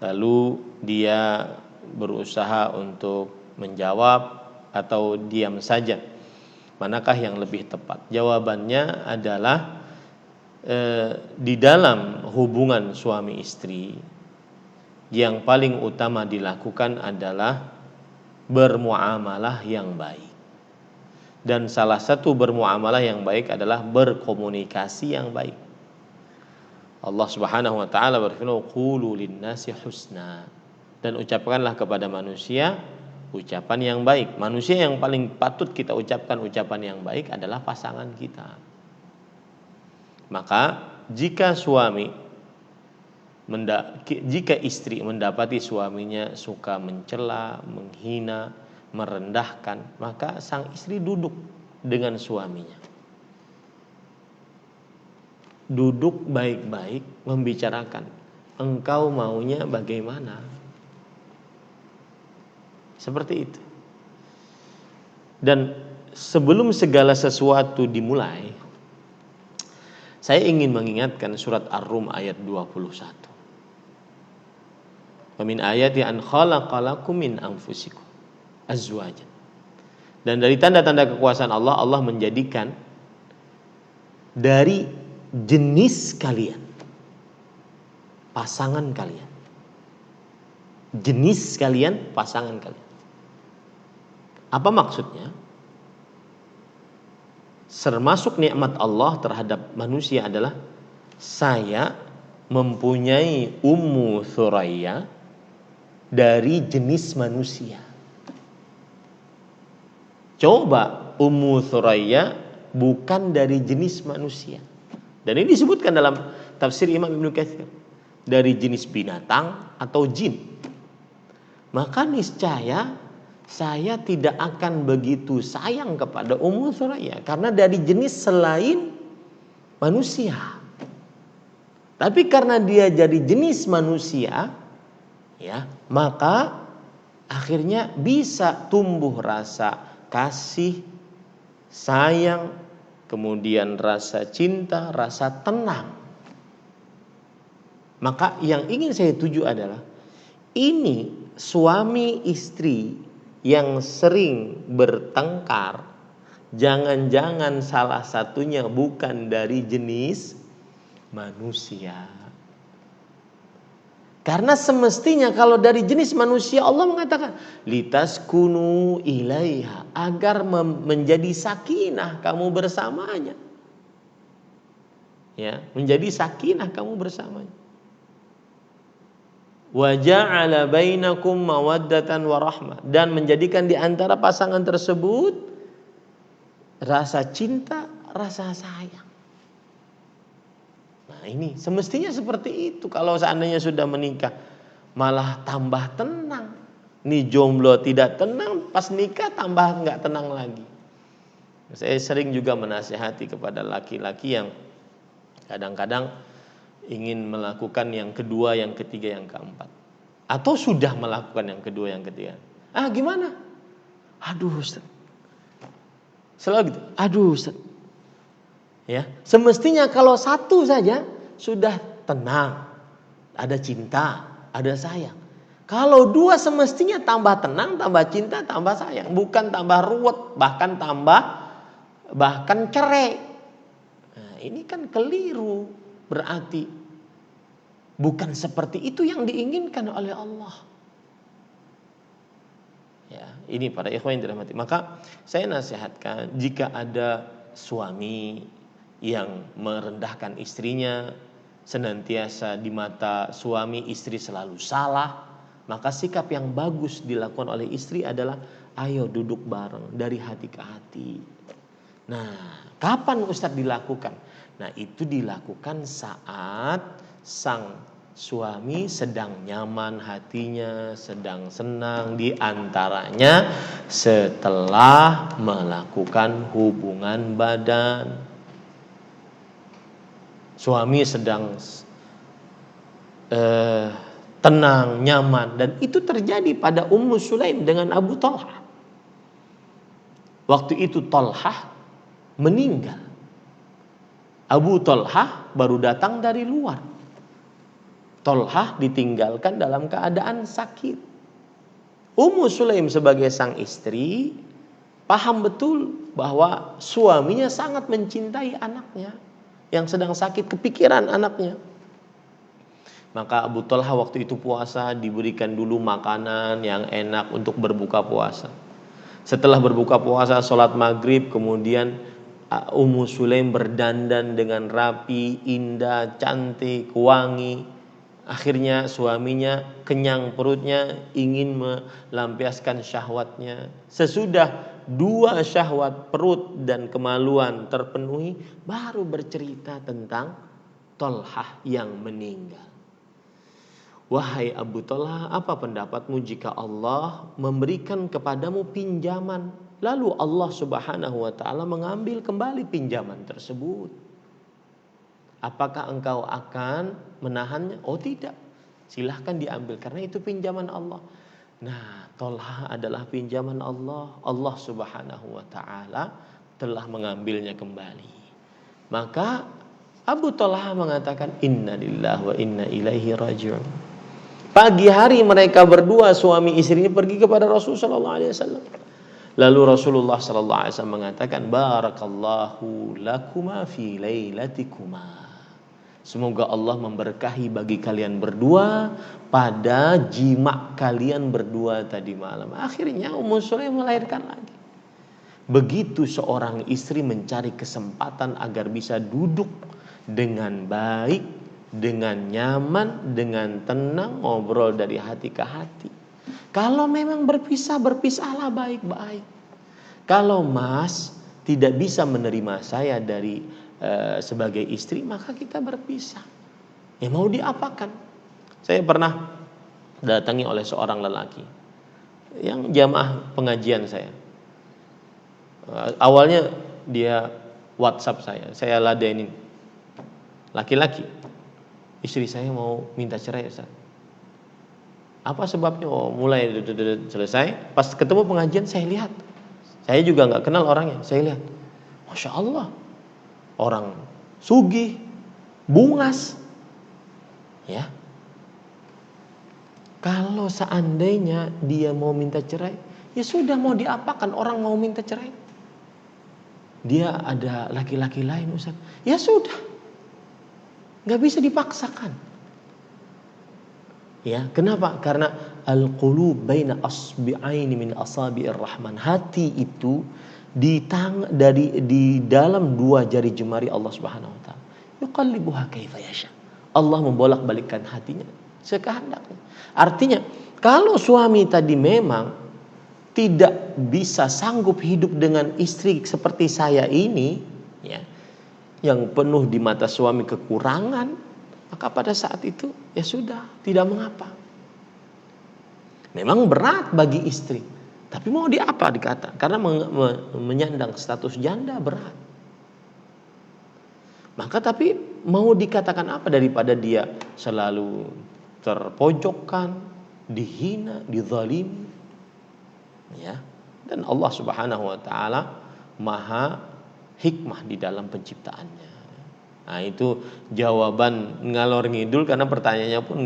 lalu dia berusaha untuk menjawab atau diam saja, manakah yang lebih tepat? Jawabannya adalah di dalam hubungan suami istri yang paling utama dilakukan adalah bermuamalah yang baik. Dan salah satu bermuamalah yang baik adalah berkomunikasi yang baik. Allah Subhanahu wa taala berfirman, qulu linnasi husna, dan ucapkanlah kepada manusia ucapan yang baik. Manusia yang paling patut kita ucapkan ucapan yang baik adalah pasangan kita. Maka jika istri mendapati suaminya suka mencela, menghina, merendahkan, maka sang istri duduk dengan suaminya. Duduk baik-baik membicarakan, engkau maunya bagaimana? Seperti itu. Dan sebelum segala sesuatu dimulai, saya ingin mengingatkan surat Ar-Rum ayat 21. Wa min ayati an khalaqalakum min anfusikum azwajan. Dan dari tanda-tanda kekuasaan Allah, Allah menjadikan dari jenis kalian pasangan kalian. Jenis kalian pasangan kalian. Apa maksudnya? Termasuk nikmat Allah terhadap manusia adalah saya mempunyai Ummu Thuraya dari jenis manusia. Coba Ummu Thuraya bukan dari jenis manusia. Dan ini disebutkan dalam tafsir Imam Ibnu Katsir, dari jenis binatang atau jin. Maka niscaya saya tidak akan begitu sayang kepada Ummu Suraya karena dari jenis selain manusia. Tapi karena dia jadi jenis manusia, ya, maka akhirnya bisa tumbuh rasa kasih, sayang, kemudian rasa cinta, rasa tenang. Maka yang ingin saya tuju adalah ini suami istri yang sering bertengkar, jangan-jangan salah satunya bukan dari jenis manusia. Karena semestinya kalau dari jenis manusia Allah mengatakan litaskunu ilaiha, agar menjadi sakinah kamu bersamanya. Ya, menjadi sakinah kamu bersamanya. Wa ja'ala bainakum mawaddatan wa rahmah, dan menjadikan di antara pasangan tersebut rasa cinta, rasa sayang. Nah, ini semestinya seperti itu. Kalau seandainya sudah menikah malah tambah tenang. Nih jomblo tidak tenang, pas nikah tambah enggak tenang lagi. Saya sering juga menasihati kepada laki-laki yang kadang-kadang ingin melakukan yang kedua, yang ketiga, yang keempat, atau sudah melakukan yang kedua, yang ketiga. Gimana? Aduh Ustaz. Selalu gitu. Aduh Ustaz. Ya, semestinya kalau satu saja sudah tenang, ada cinta, ada sayang. Kalau dua semestinya tambah tenang, tambah cinta, tambah sayang, bukan tambah ruwet, bahkan cerai. Nah, ini kan keliru. Berarti bukan seperti itu yang diinginkan oleh Allah. Ya, ini para ikhwan yang dirahmati. Maka saya nasihatkan, jika ada suami yang merendahkan istrinya, senantiasa di mata suami istri selalu salah, maka sikap yang bagus dilakukan oleh istri adalah ayo duduk bareng dari hati ke hati. Nah, kapan Ustadz dilakukan? Nah, itu dilakukan saat sang suami sedang nyaman hatinya, sedang senang, di antaranya setelah melakukan hubungan badan. Suami sedang tenang, nyaman, dan itu terjadi pada Ummu Sulaim dengan Abu Talha. Waktu itu Talha meninggal. Abu Talha baru datang dari luar. Talha ditinggalkan dalam keadaan sakit. Ummu Sulaim sebagai sang istri paham betul bahwa suaminya sangat mencintai anaknya yang sedang sakit, kepikiran anaknya. Maka Abu Talha waktu itu puasa, diberikan dulu makanan yang enak untuk berbuka puasa. Setelah berbuka puasa, sholat maghrib, kemudian Ummu Sulaim berdandan dengan rapi, indah, cantik, wangi. Akhirnya suaminya kenyang perutnya, ingin melampiaskan syahwatnya. Sesudah 2 syahwat perut dan kemaluan terpenuhi, baru bercerita tentang Talha yang meninggal. Wahai Abu Talha, apa pendapatmu jika Allah memberikan kepadamu pinjaman, lalu Allah Subhanahu wa ta'ala mengambil kembali pinjaman tersebut? Apakah engkau akan menahannya? Oh tidak, silahkan diambil karena itu pinjaman Allah. Nah, Talha adalah pinjaman Allah. Allah Subhanahu wa ta'ala telah mengambilnya kembali. Maka Abu Talha mengatakan inna lillahi wa inna ilaihi raji'un. Pagi hari mereka berdua suami istri ini pergi kepada Rasulullah sallallahu alaihi wasallam. Lalu Rasulullah sallallahu alaihi wasallam mengatakan barakallahu lakuma fi lailatikuma. Semoga Allah memberkahi bagi kalian berdua pada jima kalian berdua tadi malam. Akhirnya Ummu Sulaim melahirkan lagi. Begitu seorang istri mencari kesempatan agar bisa duduk dengan baik, dengan nyaman, dengan tenang, ngobrol dari hati ke hati. Kalau memang berpisah, berpisahlah baik-baik. Kalau Mas tidak bisa menerima saya dari sebagai istri, maka kita berpisah. Ya mau diapakan? Saya pernah datangi oleh seorang lelaki. yang jamaah pengajian saya. Awalnya dia WhatsApp saya ladenin. Laki-laki, istri saya mau minta cerai Ustaz. Apa sebabnya? Oh, mulai selesai. Pas ketemu pengajian saya lihat. Saya juga nggak kenal orangnya. Saya lihat, Masya Allah, orang sugih, bungas, ya. Kalau seandainya dia mau minta cerai, ya sudah, mau diapakan orang mau minta cerai? Dia ada laki-laki lain Ustaz. Ya sudah, nggak bisa dipaksakan. Ya, kenapa? Karena al-qulub baina asbi'aini min asabi'ir rahman. Hati itu di dalam dua jari jemari Allah Subhanahu wa taala. Yuqallibuha kaifa yasha. Allah membolak-balikkan hatinya sekehendaknya. Artinya, kalau suami tadi memang tidak bisa sanggup hidup dengan istri seperti saya ini, ya, yang penuh di mata suami kekurangan, maka pada saat itu ya sudah, tidak mengapa. Memang berat bagi istri, tapi mau diapa dikata, karena menyandang status janda berat. Maka tapi mau dikatakan apa daripada dia selalu terpojokkan, dihina, dizalimi, ya. Dan Allah Subhanahu wa taala maha hikmah di dalam penciptaannya. Nah, itu jawaban ngalor ngidul karena pertanyaannya pun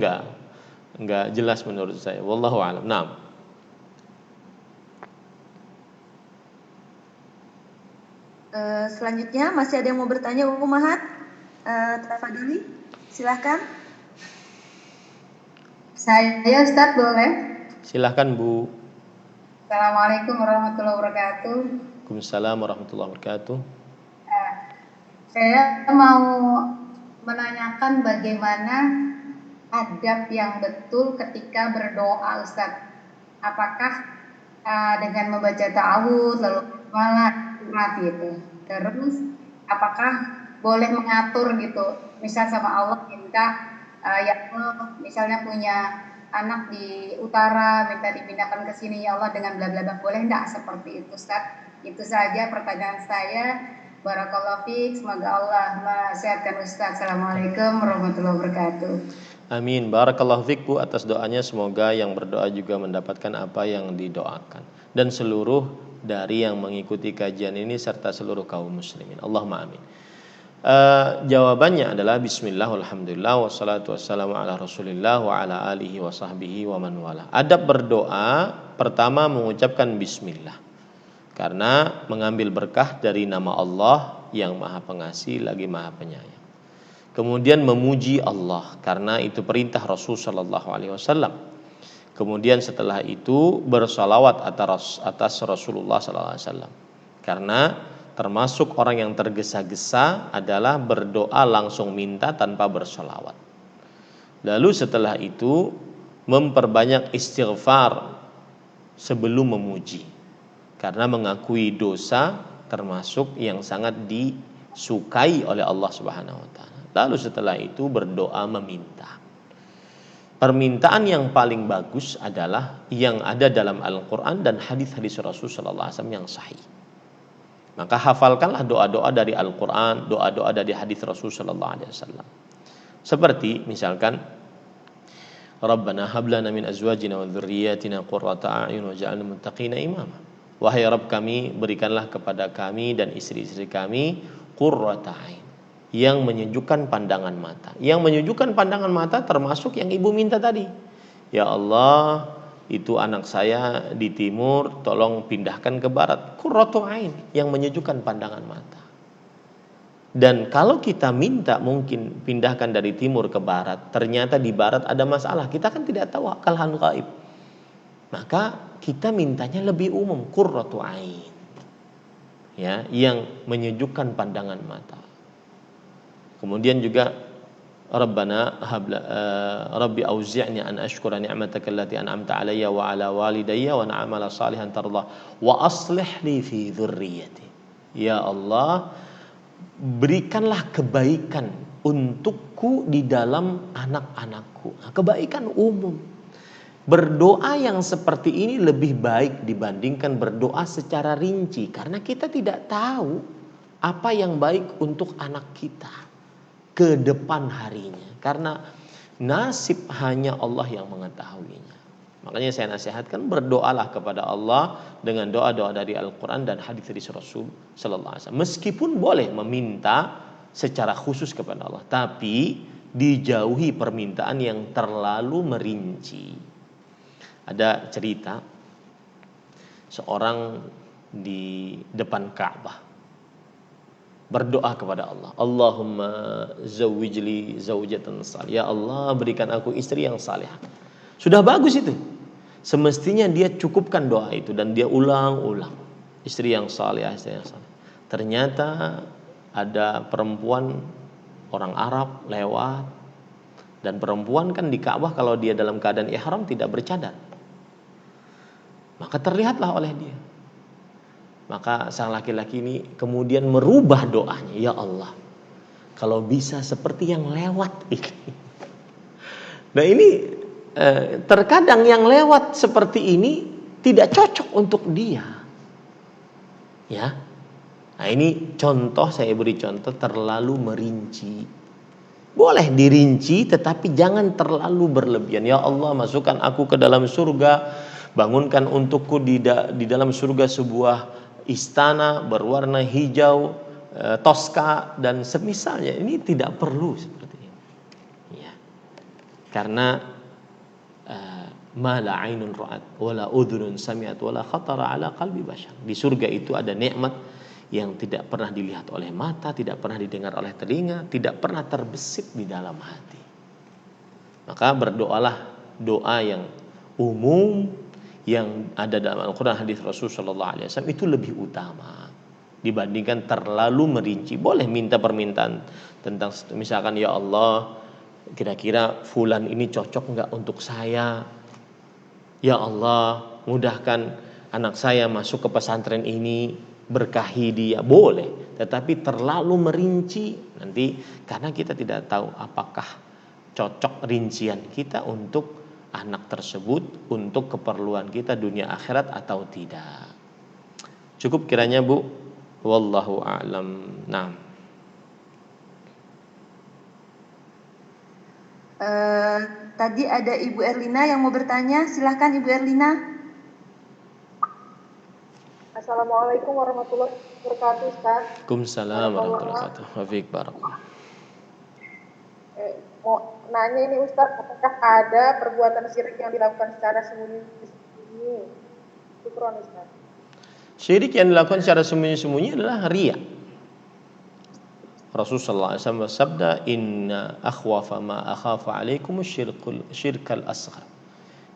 enggak jelas menurut saya. Wallahu a'lam. Naam. Selanjutnya masih ada yang mau bertanya, Ummahat? Tafadhali, silahkan. Saya Ustaz boleh? Silahkan Bu. Assalamualaikum warahmatullahi wabarakatuh. Waalaikumsalam warahmatullahi wabarakatuh. Saya mau menanyakan bagaimana adab yang betul ketika berdoa, Ustaz. Apakah dengan membaca ta'awudz lalu surat gitu. Terus apakah boleh mengatur gitu, misal sama Allah minta ya Allah misalnya punya anak di utara minta dipindahkan ke sini ya Allah dengan bla bla bla, boleh enggak seperti itu Ustaz? Itu saja pertanyaan saya. Barakallahu fiik, semoga Allah mensehatkan Ustaz. Assalamualaikum warahmatullahi wabarakatuh. Amin. Barakallahu fiik Bu atas doanya, semoga yang berdoa juga mendapatkan apa yang didoakan, dan seluruh dari yang mengikuti kajian ini serta seluruh kaum muslimin. Allahumma amin. Jawabannya adalah bismillah, alhamdulillah, wassalatu wassalamu ala rasulillah wa ala alihi wa sahbihi wa man wala. Adab berdoa pertama mengucapkan bismillah, karena mengambil berkah dari nama Allah yang maha pengasih lagi maha penyayang. Kemudian memuji Allah, karena itu perintah Rasul sallallahu alaihi wasallam. Kemudian setelah itu bersalawat atas Rasulullah sallallahu alaihi wasallam, karena termasuk orang yang tergesa-gesa adalah berdoa langsung minta tanpa bersalawat. Lalu setelah itu memperbanyak istighfar sebelum memuji, karena mengakui dosa termasuk yang sangat disukai oleh Allah Subhanahu wa taala. Lalu setelah itu berdoa meminta. Permintaan yang paling bagus adalah yang ada dalam Al-Qur'an dan hadis-hadis Rasul sallallahu alaihi wasallam yang sahih. Maka hafalkanlah doa-doa dari Al-Qur'an, doa-doa dari hadis Rasul sallallahu alaihi wasallam. Seperti misalkan Rabbana hab lana min azwajina wa dzurriyyatina qurrata a'yun waj'alna lil muttaqina imama. Wahai Rabb kami, berikanlah kepada kami dan istri-istri kami qurrata a'yun, yang menyejukkan pandangan mata. Yang menyejukkan pandangan mata termasuk yang ibu minta tadi. Ya Allah, itu anak saya di timur, tolong pindahkan ke barat. Qurratu ain, yang menyejukkan pandangan mata. Dan kalau kita minta mungkin pindahkan dari timur ke barat, ternyata di barat ada masalah, kita kan tidak tahu akal ghaib. Maka kita mintanya lebih umum, qurratu ain, ya, yang menyejukkan pandangan mata. Kemudian juga Rabbi auzi'ni an ashkura ni'mataka allati an'amta 'alayya wa 'ala walidayya wa na'mala salihan tardah wa aslih li fi dzurriyyati. Ya Allah, berikanlah kebaikan untukku di dalam anak-anakku. Kebaikan umum. Berdoa yang seperti ini lebih baik dibandingkan berdoa secara rinci, karena kita tidak tahu apa yang baik untuk anak kita ke depan harinya, karena nasib hanya Allah yang mengetahuinya. Makanya saya nasihatkan, berdoalah kepada Allah dengan doa-doa dari Al-Quran dan hadis dari Rasul Sallallahu Alaihi Wasallam. Meskipun boleh meminta secara khusus kepada Allah, tapi dijauhi permintaan yang terlalu merinci. Ada cerita seorang di depan Ka'bah berdoa kepada Allah, Allahumma zawwijli zawjatan salihah, ya Allah berikan aku istri yang salihah. Sudah bagus itu, semestinya dia cukupkan doa itu dan dia ulang-ulang, istri yang salihah, istri yang salihah. Ternyata ada perempuan orang Arab lewat, dan perempuan kan di Ka'bah kalau dia dalam keadaan ihram tidak bercadar. Maka terlihatlah oleh dia. Maka sang laki-laki ini kemudian merubah doanya, ya Allah, kalau bisa seperti yang lewat ini. Nah ini terkadang yang lewat seperti ini tidak cocok untuk dia. Ya. Nah ini contoh, saya beri contoh terlalu merinci. Boleh dirinci tetapi jangan terlalu berlebihan. Ya Allah, masukkan aku ke dalam surga, bangunkan untukku di dalam surga sebuah istana berwarna hijau, toska dan semisalnya. Ini tidak perlu seperti ini. Ya. Karena ma la ainun ra'at wala udhunun sami'at wala khatara ala qalbi bashar. Di surga itu ada nikmat yang tidak pernah dilihat oleh mata, tidak pernah didengar oleh telinga, tidak pernah terbesit di dalam hati. Maka berdoalah doa yang umum yang ada dalam Al-Quran, hadis Rasul Sallallahu Alaihi Wasallam, itu lebih utama dibandingkan terlalu merinci. Boleh minta permintaan tentang misalkan, ya Allah, kira-kira fulan ini cocok enggak untuk saya? Ya Allah, mudahkan anak saya masuk ke pesantren ini, berkahi dia. Boleh, tetapi terlalu merinci nanti, karena kita tidak tahu apakah cocok rincian kita untuk anak tersebut, untuk keperluan kita dunia akhirat atau tidak. Cukup kiranya Bu, wallahu a'lam. Nah, tadi ada Ibu Erlina yang mau bertanya, silahkan Ibu Erlina. Assalamualaikum warahmatullahi wabarakatuh, Ustaz. Waalaikumsalam warahmatullahi wabarakatuh. Wafiq barakallah. Mau nanya ini Ustaz, apakah ada perbuatan syirik yang dilakukan secara sembunyi-sembunyi? Syukron Ustaz. Syirik yang dilakukan secara sembunyi-sembunyi adalah riya. Rasulullah SAW bersabda, inna akhwafa ma akhafa alaikum syirkal asghar.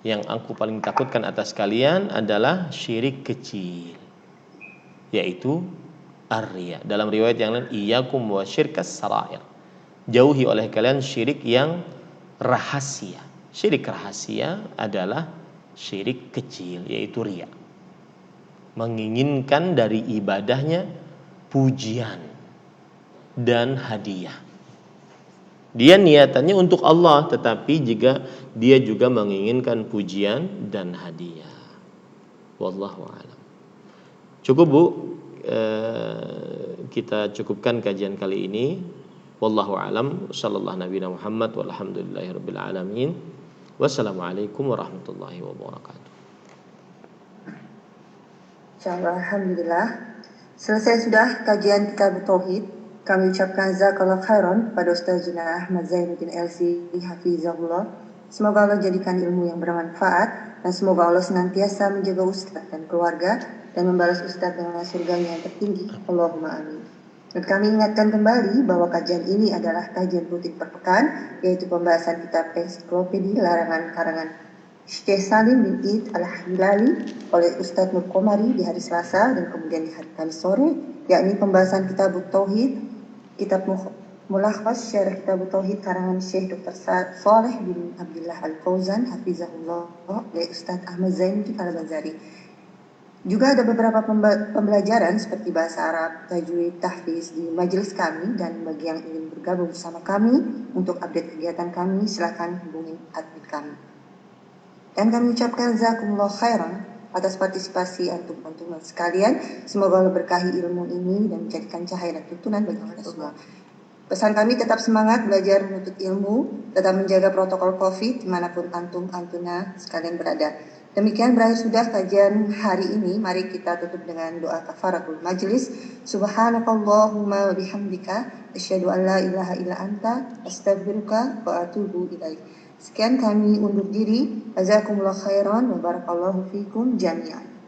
Yang aku paling takutkan atas kalian adalah syirik kecil, yaitu ar-riya. Dalam riwayat yang lain, iyyakum wa syirkas sarair. Jauhi oleh kalian syirik yang rahasia. Syirik rahasia adalah syirik kecil, yaitu riya. Menginginkan dari ibadahnya pujian dan hadiah. Dia niatannya untuk Allah, tetapi jika dia juga menginginkan pujian dan hadiah. Wallahu a'lam. Cukup Bu, kita cukupkan kajian kali ini. Wallahu a'lam. Sallallahu nabiyana Muhammad walhamdulillahirabbil alamin. Wassalamualaikum warahmatullahi wabarakatuh. Insyaallah, alhamdulillah. Selesai sudah kajian kitab tauhid. Kami ucapkan jazakallahu khairan pada Ustaz Juna Ahmad Zainuddin LC hafizahullah. Semoga Allah jadikan ilmu yang bermanfaat, dan semoga Allah senantiasa menjaga Ustaz dan keluarga dan membalas Ustaz dengan surganya yang tertinggi. Allahumma amin. Dan kami ingatkan kembali bahwa kajian ini adalah kajian rutin per pekan, yaitu pembahasan kitab ensiklopedia larangan karangan Syekh Salim bin Id Al-Hilali oleh Ustadz Nur Komari di hari Selasa, dan kemudian di hari Kamis sore, yakni pembahasan kitab Tauhid, kitab Mulakhas Syarah Kitab Tauhid karangan Syekh Dr. Saleh bin Abdullah Al-Fauzan hafizahullah oleh Ustadz Ahmad Zainuddin Al-Banzari. Juga ada beberapa pembelajaran seperti bahasa Arab, tajwid, tahfiz di majelis kami, dan bagi yang ingin bergabung bersama kami untuk update kegiatan kami, silakan hubungi admin kami. Dan kami ucapkan jazakumullah khairan atas partisipasi antum sekalian. Semoga Allah berkahi ilmu ini dan menjadikan cahaya dan tuntunan bagi kita semua. Pesan kami tetap semangat belajar menuntut ilmu, tetap menjaga protokol COVID dimanapun antuna sekalian berada. Demikian berakhir sudah kajian hari ini. Mari kita tutup dengan doa kafaratul majlis. Subhanakallahumma wa bihamdika asyhadu an la ilaha illa anta astaghfiruka wa atubu ilaik. Sekian kami undur diri. Jazakumullah khairan wa barakallahu fikum jami'an.